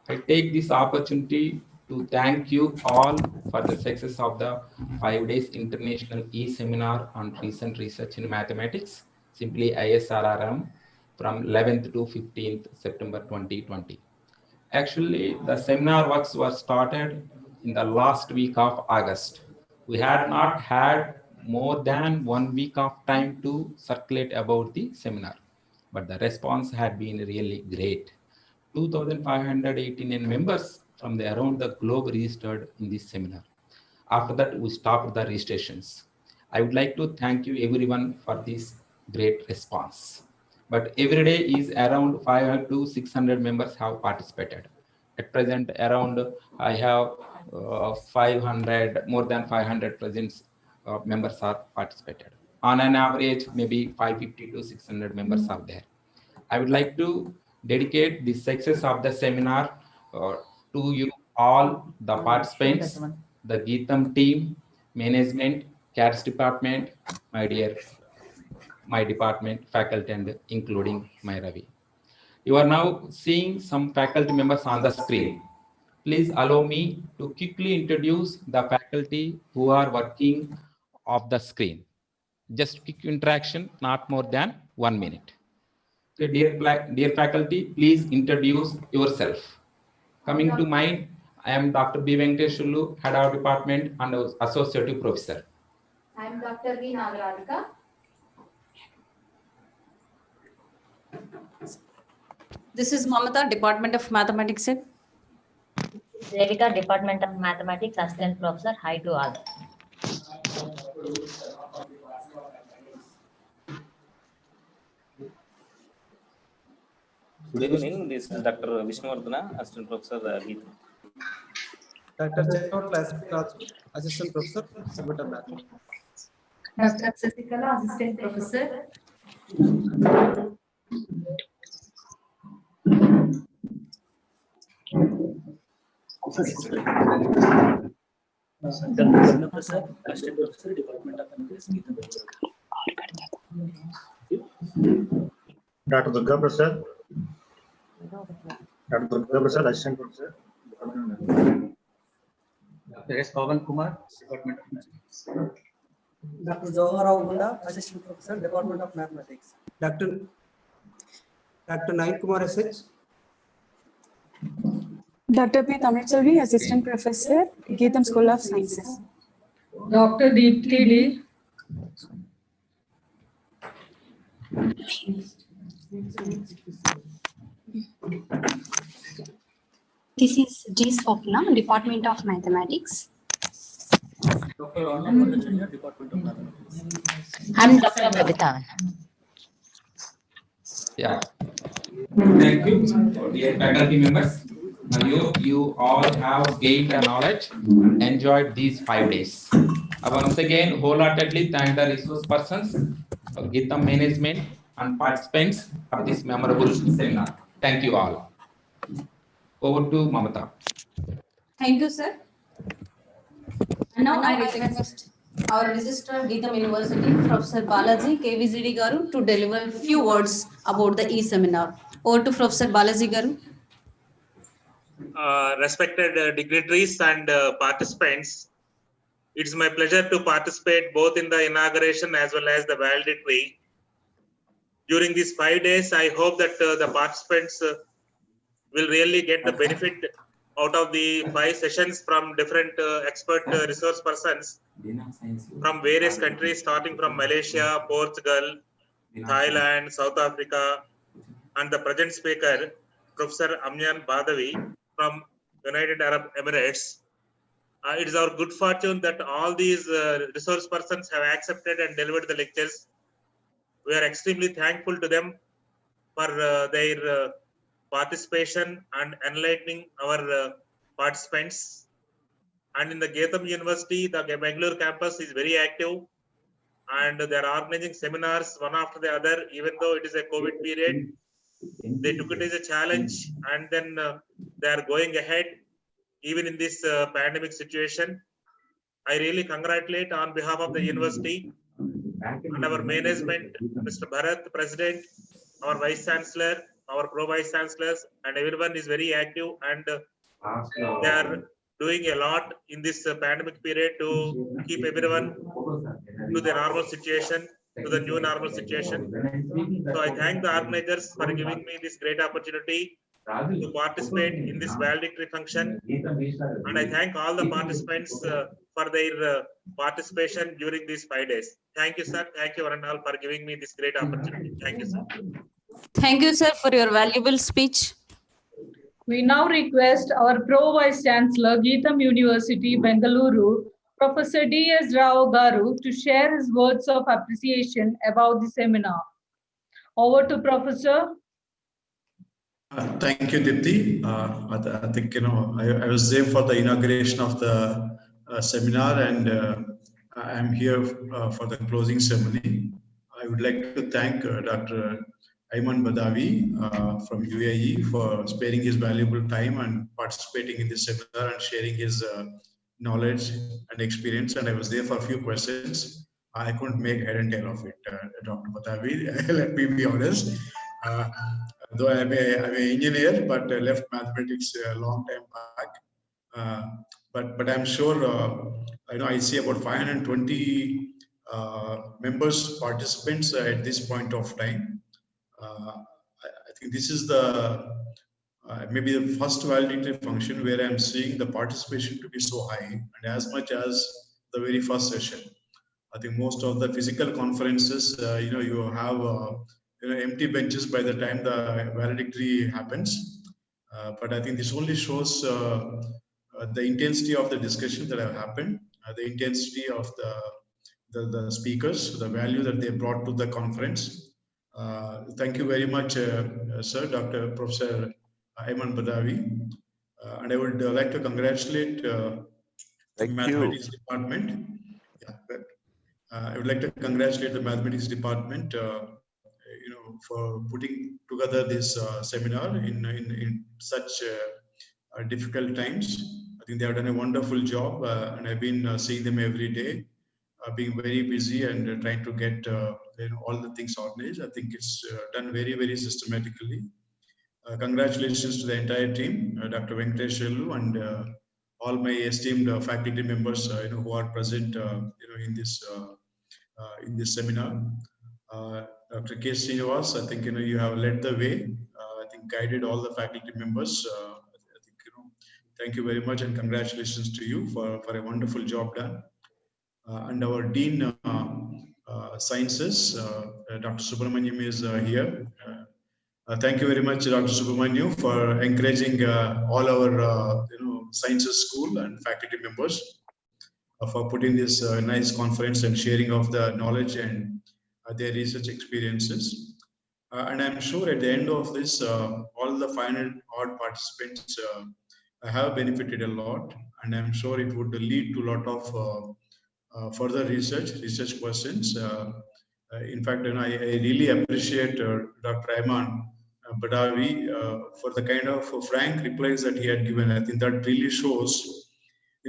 I take this opportunity to thank you all for the success of the 5 days international e-seminar on recent research in mathematics, simply ISRRM, from 11th to 15th September 2020. Actually, the seminar works were started in the last week of August. We had not had more than 1 week of time to circulate about the seminar, but the response had been really great. 2,589 members from around the globe registered in this seminar. After that, we stopped the registrations. I would like to thank you everyone for this great response. But every day is around 500 to 600 members have participated. At present, around I have 500, more than 500 presents members are participated. On an average, maybe 550 to 600 members are there. I would like to dedicate the success of the seminar to you all, the participants, the Geetham team, management, CATS department, my department, faculty, and including my Ravi. You are now seeing some faculty members on the screen. Please allow me to quickly introduce the faculty who are working off the screen. Just quick interaction, not more than 1 minute. Okay, dear faculty, please introduce yourself. Coming to mind, I am Dr. B. Venkateshulu, Head of Department and Associate Professor. I am Dr. V. Nagaradhika. This is Mamata, Department of Mathematics. Sir. Devika, Department of Mathematics, Assistant Professor. Hi to all. Good evening. This is Dr. Vishnuvardhana, Assistant Professor Geetham. Dr. Chetnod Raju, Assistant Professor, Subject of Mathematics. Dr. Sasikala, Assistant Professor. Dr. Prasad, Assistant Professor, Department of Mathematics, Dr. Durga Prasad. Dr. Durga Prasad, Assistant Professor. Dr. S. Pavan Kumar, Department of Mathematics. Dr. Jawahar Gunda, Assistant Professor, Department of Mathematics. Dr. Nayan Kumar S.H. Dr. P. Tamilselvi, Assistant Professor, Geetham School of Sciences. Dr. Deepti D. This is G. Swapna, Department of Mathematics. Dr. Anand Junior, Department of Mathematics. I'm Dr. Babita. Yeah. Thank you, dear faculty members. You all have gained the knowledge, enjoyed these 5 days. I once again wholeheartedly thank the resource persons, Geetham management, and participants of this memorable seminar. Thank you all. Over to Mamata. Thank you, sir. And now I request our Registrar, Geetham University, Professor Balaji KVZD Garu, to deliver a few words about the e-seminar. Over to Professor Balaji Garu. Respected dignitaries and participants, it's my pleasure to participate both in the inauguration as well as the valedictory. During these 5 days, I hope that the participants will really get the benefit out of the 5 sessions from different expert resource persons from various countries, starting from Malaysia, Portugal, Thailand, South Africa, and the present speaker, Professor Amyan Badawi from United Arab Emirates. It is our good fortune that all these resource persons have accepted and delivered the lectures. We are extremely thankful to them for their participation and enlightening our participants. And in the Geetham University, the Bangalore campus is very active, and they are organizing seminars one after the other, even though it is a COVID period. They took it as a challenge, and then they are going ahead even in this pandemic situation. I really congratulate on behalf of the university and our management, Mr. Bharat, President, our Vice Chancellor, our Pro Vice Chancellors, and everyone is very active, and they are doing a lot in this pandemic period to keep everyone to the normal situation, to the new normal situation. So I thank the organizers for giving me this great opportunity to participate in this valedictory function, and I thank all the participants for their participation during these 5 days. Thank you, sir. Thank you, one and all, for giving me this great opportunity. Thank you, sir. Thank you, sir, for your valuable speech. We now request our Pro Vice Chancellor, Geetham University, Bengaluru, Professor D.S. Rao Garu to share his words of appreciation about the seminar. Over to Professor. Thank you, Dipti. I think, I was there for the inauguration of the seminar, and I'm here for the closing ceremony. I would like to thank Dr. Ayman Badawi from UAE for sparing his valuable time and participating in this seminar and sharing his knowledge and experience. And I was there for a few questions. I couldn't make head and tail of it, Dr. Badawi. Let me be honest. Though I'm an engineer, but left mathematics a long time back. But I'm sure I see about 520 members, participants at this point of time. I think this is the maybe the first valedictory function where I'm seeing the participation to be so high, and as much as the very first session. I think most of the physical conferences, you have empty benches by the time the valedictory happens. But I think this only shows the intensity of the discussion that have happened, the intensity of the speakers, the value that they brought to the conference. Thank you very much, sir, Dr. Professor Ayman Badawi. And I would like to congratulate the mathematics department. I would like to congratulate the mathematics department, for putting together this seminar in such difficult times. I think they have done a wonderful job, and I've been seeing them every day, being very busy and trying to get all the things organized. I think it's done very, very systematically. Congratulations to the entire team, Dr. Venkatesh Ellu, and all my esteemed faculty members, who are present, in this seminar. Dr. K. Srinivas, I think you have led the way. I think guided all the faculty members. I think thank you very much, and congratulations to you for a wonderful job done. And our Dean Sciences, Dr. Subramaniam is here. Thank you very much, Dr. Subramaniam, for encouraging all our Sciences School and faculty members for putting this nice conference and sharing of the knowledge and their research experiences. And I'm sure at the end of this, all the 500 odd participants have benefited a lot, and I'm sure it would lead to a lot of further research questions. In fact, I really appreciate Dr. Ayman Badawi for the kind of frank replies that he had given. I think that really shows,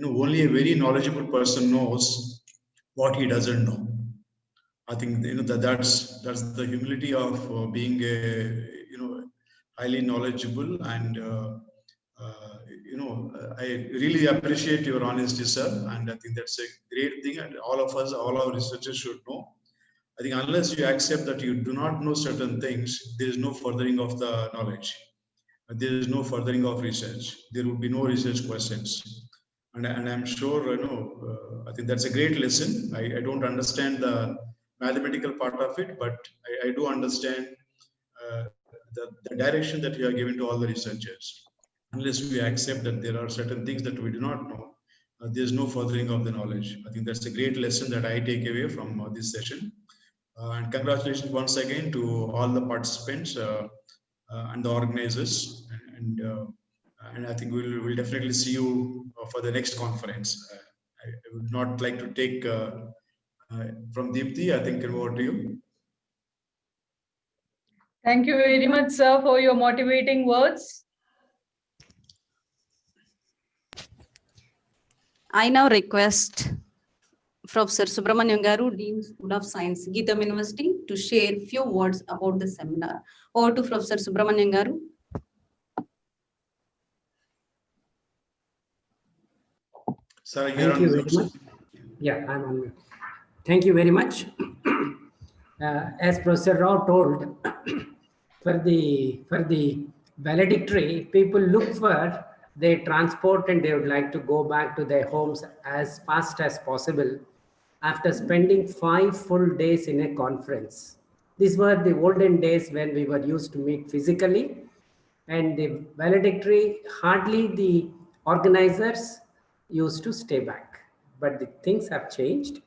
only a very knowledgeable person knows what he doesn't know. I think that's the humility of being a highly knowledgeable, and I really appreciate your honesty, sir, and I think that's a great thing, and all of us, all our researchers should know. I think unless you accept that you do not know certain things, there is no furthering of the knowledge. There is no furthering of research. There will be no research questions. And I'm sure, I think that's a great lesson. I don't understand the mathematical part of it, but I do understand the direction that you are giving to all the researchers. Unless we accept that there are certain things that we do not know, there's no furthering of the knowledge. I think that's a great lesson that I take away from this session. And congratulations once again to all the participants and the organizers. And I think we'll definitely see you for the next conference. I would not like to take from Deepti. I think over to you. Thank you very much, sir, for your motivating words. I now request Professor Subramaniam Garu, Dean School of Science, Geetham University, to share a few words about the seminar. Over to Professor Subramaniam Garu. Sir, thank you very much. Yeah, I'm on mute. Thank you very much. As Professor Rao told, for the valedictory, people look for their transport and they would like to go back to their homes as fast as possible after spending 5 full days in a conference. These were the olden days when we were used to meet physically, and the valedictory, hardly the organizers used to stay back. but the things have changed.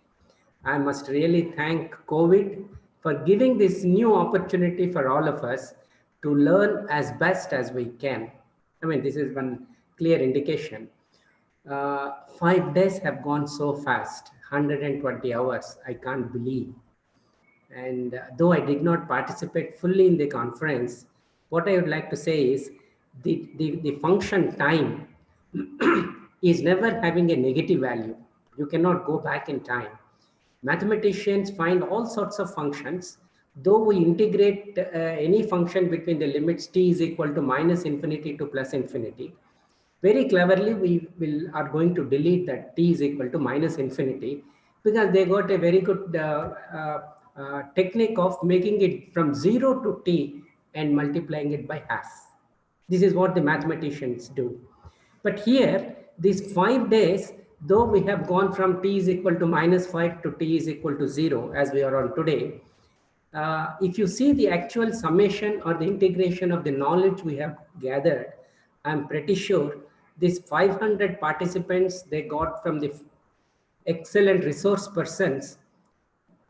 I must really thank COVID for giving this new opportunity for all of us to learn as best as we can. I mean, this is one clear indication. 5 days have gone so fast, 120 hours, I can't believe. And though I did not participate fully in the conference, what I would like to say is the function time is never having a negative value. You cannot go back in time. Mathematicians find all sorts of functions. Though we integrate any function between the limits t is equal to minus infinity to plus infinity, very cleverly we are going to delete that t is equal to minus infinity, because they got a very good technique of making it from 0 to t and multiplying it by half. This is what the mathematicians do. But here, these 5 days, though we have gone from t is equal to minus 5 to t is equal to 0, as we are on today, if you see the actual summation or the integration of the knowledge we have gathered, I'm pretty sure these 500 participants they got from the excellent resource persons,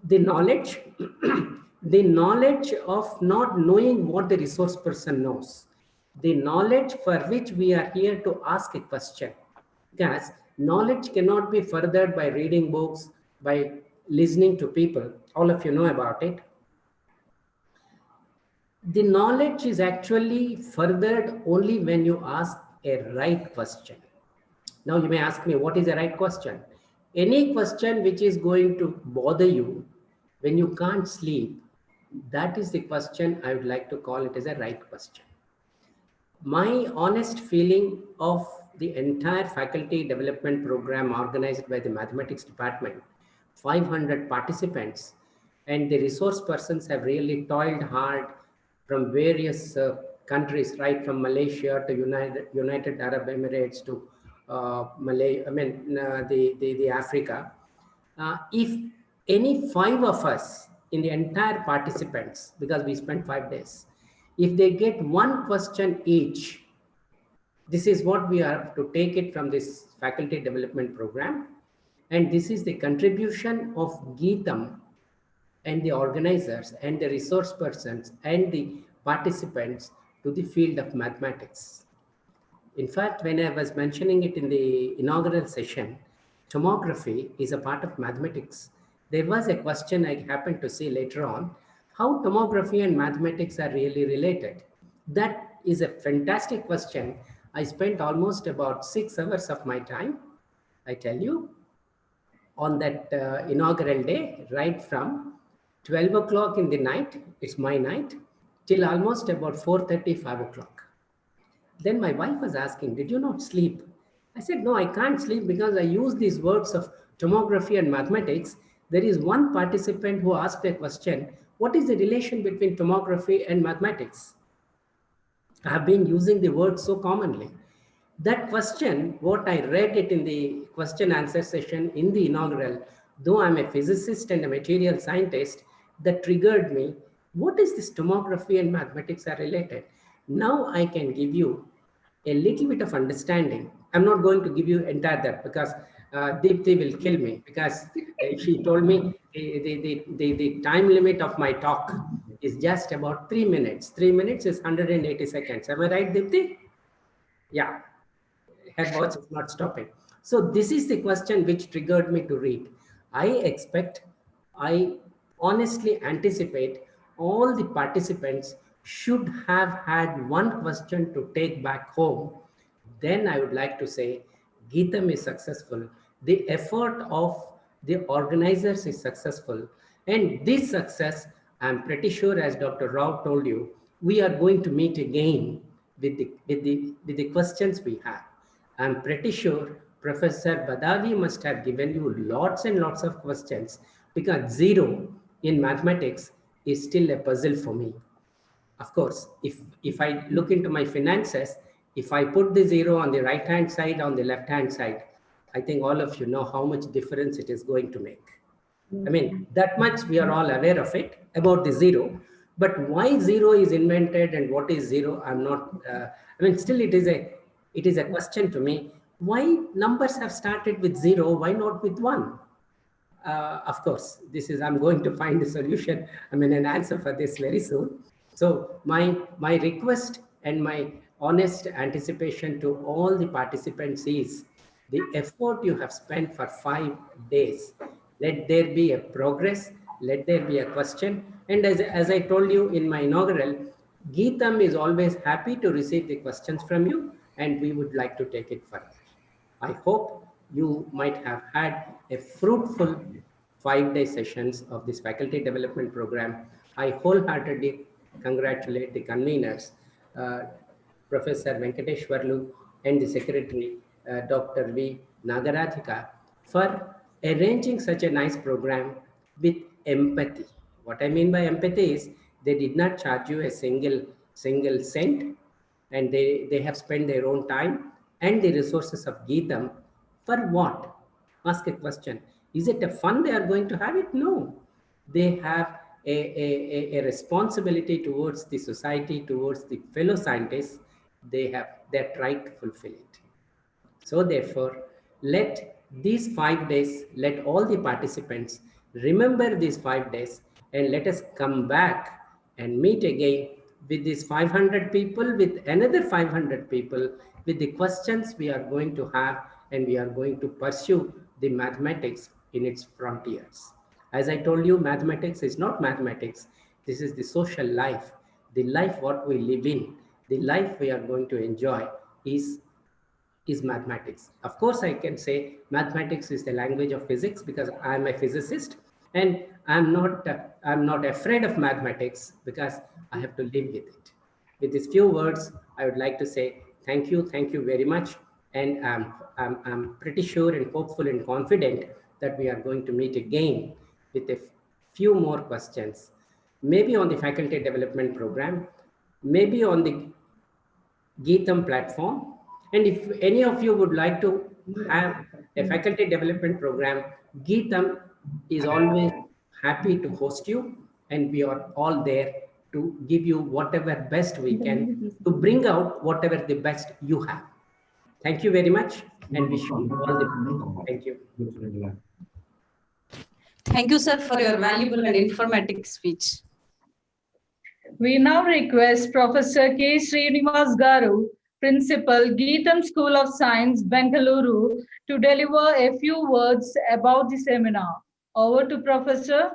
the knowledge, the knowledge of not knowing what the resource person knows, the knowledge for which we are here to ask a question. Because knowledge cannot be furthered by reading books, by listening to people. All of you know about it. The knowledge is actually furthered only when you ask a right question. Now you may ask me, what is a right question? Any question which is going to bother you when you can't sleep, that is the question I would like to call it as a right question. My honest feeling of the entire faculty development program organized by the mathematics department, 500 participants, and the resource persons have really toiled hard from various countries, right from Malaysia to United Arab Emirates to the Africa. If any 5 of us in the entire participants, because we spent 5 days, if they get 1 question each, this is what we have to take it from this faculty development program. And this is the contribution of Geetam and the organizers and the resource persons and the participants to the field of mathematics. In fact, when I was mentioning it in the inaugural session, tomography is a part of mathematics. There was a question I happened to see later on, how tomography and mathematics are really related. That is a fantastic question. I spent almost about 6 hours of my time, I tell you, on that inaugural day, right from 12 o'clock in the night, it's my night, till almost about 4:30, 5 o'clock. Then my wife was asking, did you not sleep? I said, no, I can't sleep because I use these words of tomography and mathematics. There is one participant who asked a question, what is the relation between tomography and mathematics? I have been using the word so commonly. That question, what I read it in the question answer session in the inaugural, though I'm a physicist and a material scientist, that triggered me. What is this tomography and mathematics are related? Now I can give you a little bit of understanding. I'm not going to give you entire that because Deepthi will kill me, because she told me the time limit of my talk is just about 3 minutes. 3 minutes is 180 seconds. Am I right, Deepthi? Yeah, her watch is not stopping. So this is the question which triggered me to read. I honestly anticipate all the participants should have had one question to take back home. Then I would like to say Geetam is successful. The effort of the organizers is successful. And this success, I'm pretty sure, as Dr. Rao told you, we are going to meet again with the questions we have. I'm pretty sure Professor Badavi must have given you lots and lots of questions, because 0 in mathematics is still a puzzle for me. Of course, if I look into my finances, if I put the 0 on the right hand side, on the left hand side, I think all of you know how much difference it is going to make. I mean, that much we are all aware of it, about the 0. But why 0 is invented and what is 0, I'm not, I mean, still it is a question to me. why numbers have started with 0, why not with 1? Of course, I'm going to find a solution, an answer for this very soon. So my request and my honest anticipation to all the participants is the effort you have spent for 5 days. Let there be a progress, let there be a question. And as I told you in my inaugural, Geetam is always happy to receive the questions from you, and we would like to take it further. I hope you might have had a fruitful 5-day sessions of this faculty development program. I wholeheartedly congratulate the conveners, Professor Venkateshwarlu and the secretary, Dr. V. Nagaradhika, for arranging such a nice program with empathy. What I mean by empathy is they did not charge you a single cent, and they have spent their own time and the resources of Geetam for what? Ask a question. Is it a fun they are going to have it? No. They have a responsibility towards the society, towards the fellow scientists. They're trying to fulfill it. So therefore, let these 5 days, let all the participants remember these 5 days, and let us come back and meet again with these 500 people, with another 500 people, with the questions we are going to have, and we are going to pursue the mathematics in its frontiers. As I told you, mathematics is not mathematics. This is the social life, the life what we live in, the life we are going to enjoy is mathematics. Of course, I can say mathematics is the language of physics because I'm a physicist, and I'm not afraid of mathematics because I have to live with it. With these few words, I would like to say thank you very much, and I'm pretty sure and hopeful and confident that we are going to meet again with a few more questions, maybe on the faculty development program, maybe on the Geetam platform. And if any of you would like to have a faculty development program, Geetam is always happy to host you, and we are all there to give you whatever best we can, to bring out whatever the best you have. Thank you very much, and wish you all the best. Thank you. Thank you, sir, for your valuable and informative speech. We now request Professor K. Srinivas Garu, Principal, Geetam School of Science, Bengaluru, to deliver a few words about the seminar. Over to Professor.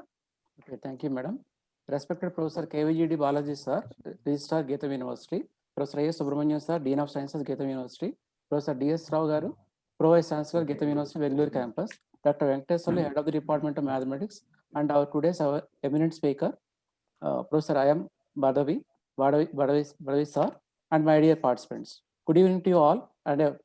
Okay, thank you, Madam. Respected Professor KVGD Balaji, sir, Registrar, Geetam University, Professor A. Subramanian, sir, Dean of Sciences, Geetam University, Professor D.S. Rao Garu, Pro Vice Chancellor, Geetam University, Bengaluru campus, Dr. Venkateshwarlu, Head of the Department of Mathematics, and today's eminent speaker, Professor I. M. Badavi, sir, and my dear participants. Good evening to you all, and a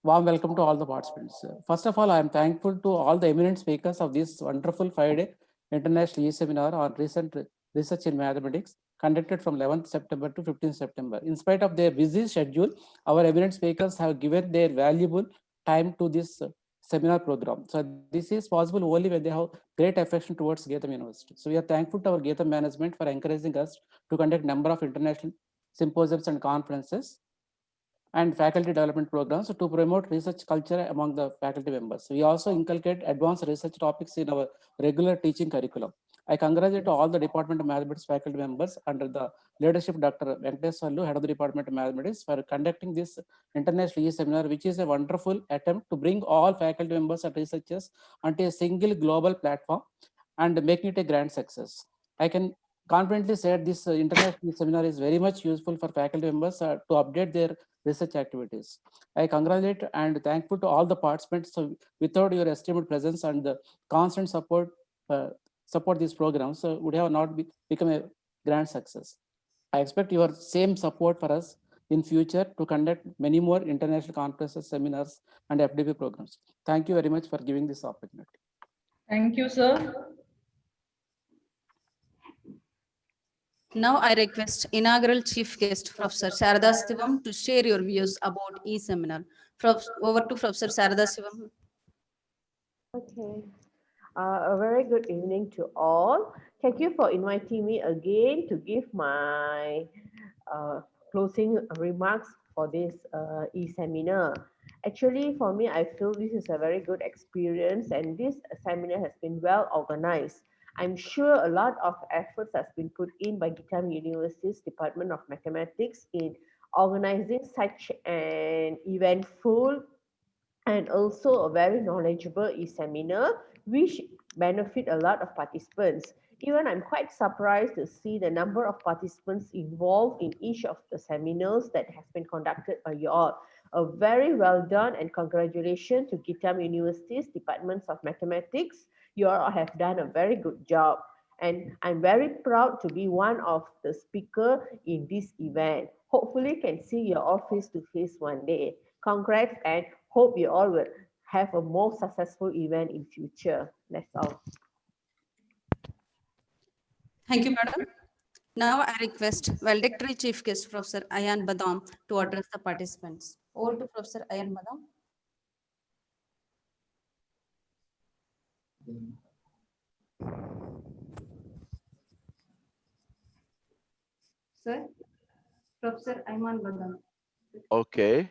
warm welcome to all the participants. First of all, I am thankful to all the eminent speakers of this wonderful 5-day international e-seminar on recent research in mathematics, conducted from 11th September to 15th September. In spite of their busy schedule, our eminent speakers have given their valuable time to this seminar program. So this is possible only when they have great affection towards Geetam University. So we are thankful to our Geetam management for encouraging us to conduct a number of international symposiums and conferences and faculty development programs to promote research culture among the faculty members. We also inculcate advanced research topics in our regular teaching curriculum. I congratulate all the Department of Mathematics faculty members under the leadership of Dr. Venkateshwarlu, Head of the Department of Mathematics, for conducting this international e-seminar, which is a wonderful attempt to bring all faculty members and researchers onto a single global platform and making it a grand success. I can confidently say this international seminar is very much useful for faculty members to update their research activities. I congratulate and thankful to all the participants. So without your esteemed presence and the constant support these programs, would have not become a grand success. I expect your same support for us in future to conduct many more international conferences, seminars, and FDP programs. Thank you very much for giving this opportunity. Thank you, sir. Now I request inaugural chief guest, Professor Sarada Sivam, to share your views about e-seminar. Over to Professor Sarada Sivam. Okay. A very good evening to all. Thank you for inviting me again to give my closing remarks for this e-seminar. Actually, for me, I feel this is a very good experience and this seminar has been well organized. I'm sure a lot of efforts has been put in by Gittam University's Department of Mathematics in organizing such an eventful and also a very knowledgeable e-seminar, which benefit a lot of participants. Even I'm quite surprised to see the number of participants involved in each of the seminars that has been conducted by you all. A very well done and congratulations to Gittam University's Departments of Mathematics. You all have done a very good job. And I'm very proud to be one of the speaker in this event. Hopefully can see your all face to face one day. Congrats and hope you all will have a more successful event in future. That's all. Thank you, madam. Now I request valedictory chief guest Professor Ayan Badam to address the participants. Over to Professor Ayan Badam. Sir, Professor Ayman Badam. Okay.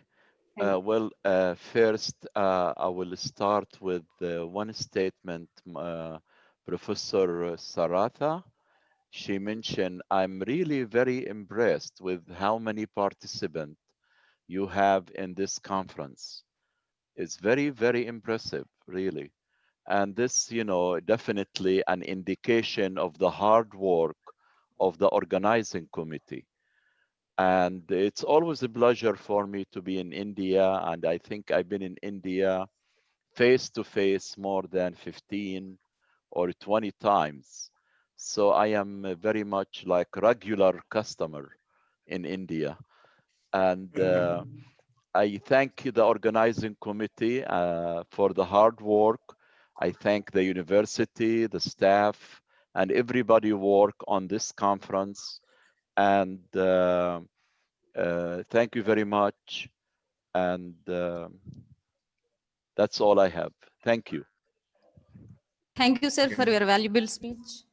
First, I will start with one statement. Professor Saratha, she mentioned, I'm really very impressed with how many participants you have in this conference. It's very, very impressive, really. And this, definitely an indication of the hard work of the organizing committee. And it's always a pleasure for me to be in India. And I think I've been in India face to face more than 15 or 20 times. So I am very much like regular customer in India. And I thank the organizing committee for the hard work. I thank the university, the staff, and everybody who work on this conference. And thank you very much. And that's all I have. Thank you. Thank you, sir, for your valuable speech.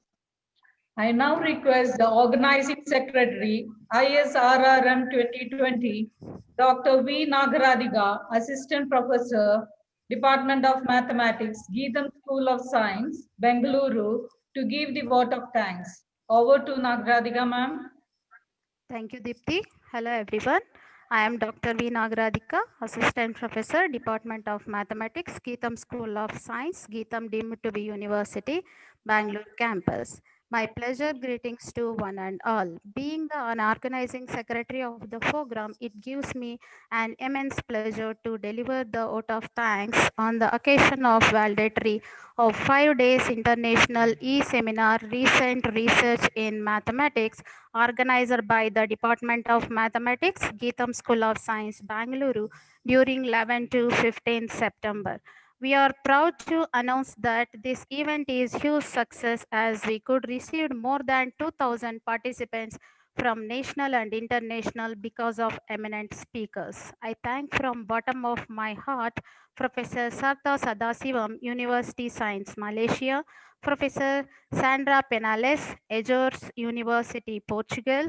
I now request the organizing secretary, ISRRM 2020, Dr. V. Nagaradhiga, Assistant Professor, Department of Mathematics, Geetham School of Science, Bengaluru, to give the vote of thanks. Over to Nagaradhiga, ma'am. Thank you, Deepti. Hello, everyone. I am Dr. V. Nagaradhika, Assistant Professor, Department of Mathematics, Geetham School of Science, Geetham deemed to be University, Bangalore campus. My pleasure, greetings to one and all. Being the organizing secretary of the program, it gives me an immense pleasure to deliver the vote of thanks on the occasion of valedictory of 5 days international e-seminar recent research in mathematics organized by the Department of Mathematics, Geetham School of Science, Bangalore during 11 to 15 September. We are proud to announce that this event is huge success as we could receive more than 2,000 participants from national and international because of eminent speakers. I thank from bottom of my heart Professor Sartha Sadasivam, University Science, Malaysia, Professor Sandra Penales, Azores University, Portugal,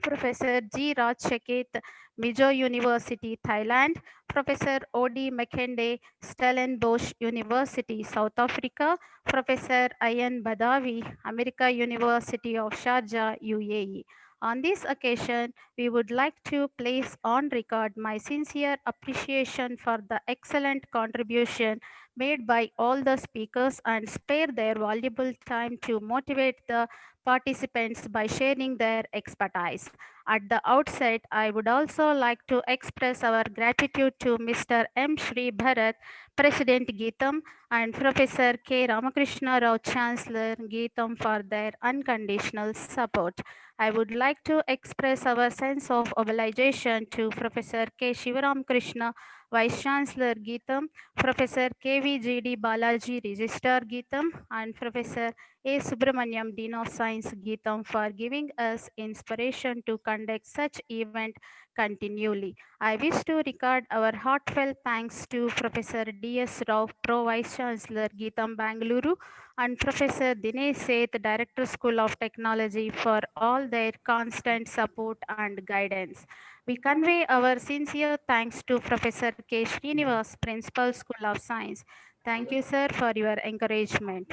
Professor G. Rajshekhet, Mizo University, Thailand, Professor O.D. Makende, Stellenbosch University, South Africa, Professor Ayan Badawi, America University of Sharjah, UAE. On this occasion, we would like to place on record my sincere appreciation for the excellent contribution made by all the speakers and spare their valuable time to motivate the participants by sharing their expertise. At the outset, I would also like to express our gratitude to Mr. M. Shri Bharat, President Geetham, and Professor K. Ramakrishna Rao, Chancellor Geetham, for their unconditional support. I would like to express our sense of obligation to Professor K. Shivaram Krishna, Vice Chancellor Geetham, Professor K.V.G.D. Balaji, Registrar Geetham, and Professor A. Subramaniam, Dean of Science, Geetam, for giving us inspiration to conduct such event continually. I wish to record our heartfelt thanks to Professor D.S. Rao, Pro Vice Chancellor, Geetam, Bangalore, and Professor Dinesh Seth, Director, School of Technology, for all their constant support and guidance. We convey our sincere thanks to Professor K. Srinivas, Principal, School of Science. Thank you, sir, for your encouragement.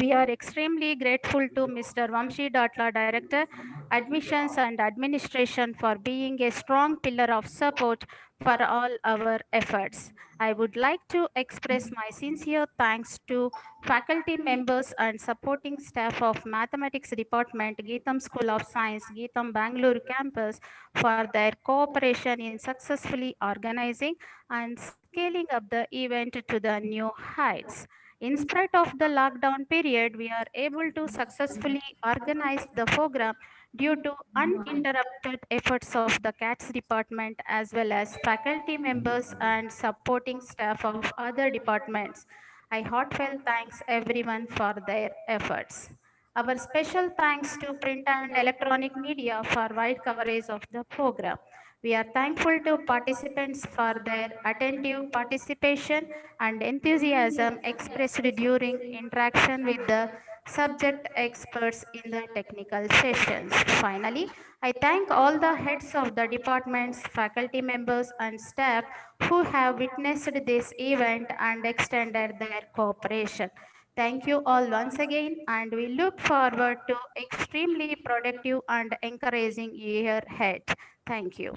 We are extremely grateful to Mr. Vamshi Datla, Director, Admissions and Administration, for being a strong pillar of support for all our efforts. I would like to express my sincere thanks to faculty members and supporting staff of Mathematics Department, Geetam School of Science, Geetam Bangalore campus, for their cooperation in successfully organizing and scaling up the event to the new heights. In spite of the lockdown period, we are able to successfully organize the program due to uninterrupted efforts of the CATS department as well as faculty members and supporting staff of other departments. I heartfelt thanks everyone for their efforts. Our special thanks to print and electronic media for wide coverage of the program. We are thankful to participants for their attentive participation and enthusiasm expressed during interaction with the subject experts in the technical sessions. Finally, I thank all the heads of the departments, faculty members, and staff who have witnessed this event and extended their cooperation. Thank you all once again, and we look forward to extremely productive and encouraging year ahead. Thank you.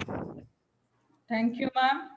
Thank you, ma'am.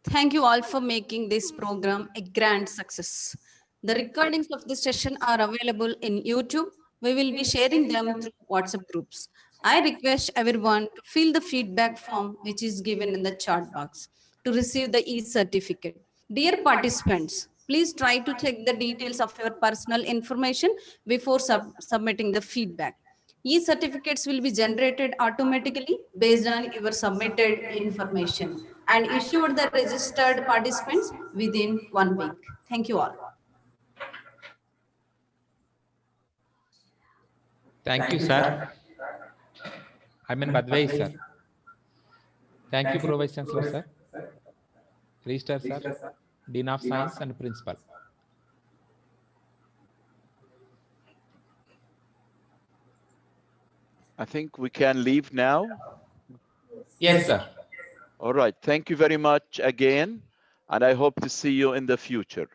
Thank you all for making this program a grand success. The recordings of this session are available in YouTube. We will be sharing them through WhatsApp groups. I request everyone to fill the feedback form which is given in the chat box to receive the e-certificate. Dear participants, please try to check the details of your personal information before submitting the feedback. E-certificates will be generated automatically based on your submitted information and issued the registered participants within 1 week. Thank you all. Thank you, sir. I'm in Badwai, sir. Thank you, Pro Vice Chancellor, sir. Registrar, sir. Dean of Science and Principal. I think we can leave now. Yes, sir. All right. Thank you very much again. And I hope to see you in the future.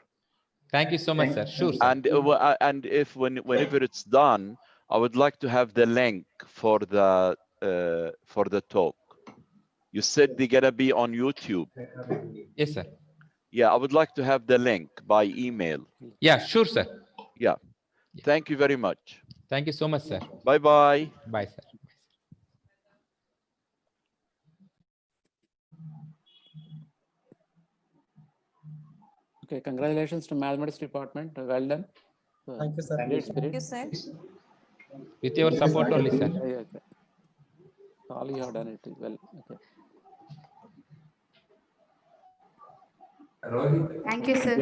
Thank you so much, sir. Sure, sir. And if whenever it's done, I would like to have the link for the talk. You said they're gonna be on YouTube. Yes, sir. Yeah, I would like to have the link by email. Yeah, sure, sir. Yeah. Thank you very much. Thank you so much, sir. Bye-bye. Bye, sir. Okay, congratulations to Mathematics Department. Well done. Thank you, sir. Great spirit. Thank you, sir. With your support only, sir. Yeah, okay. All you have done it well. Okay. Thank you, sir.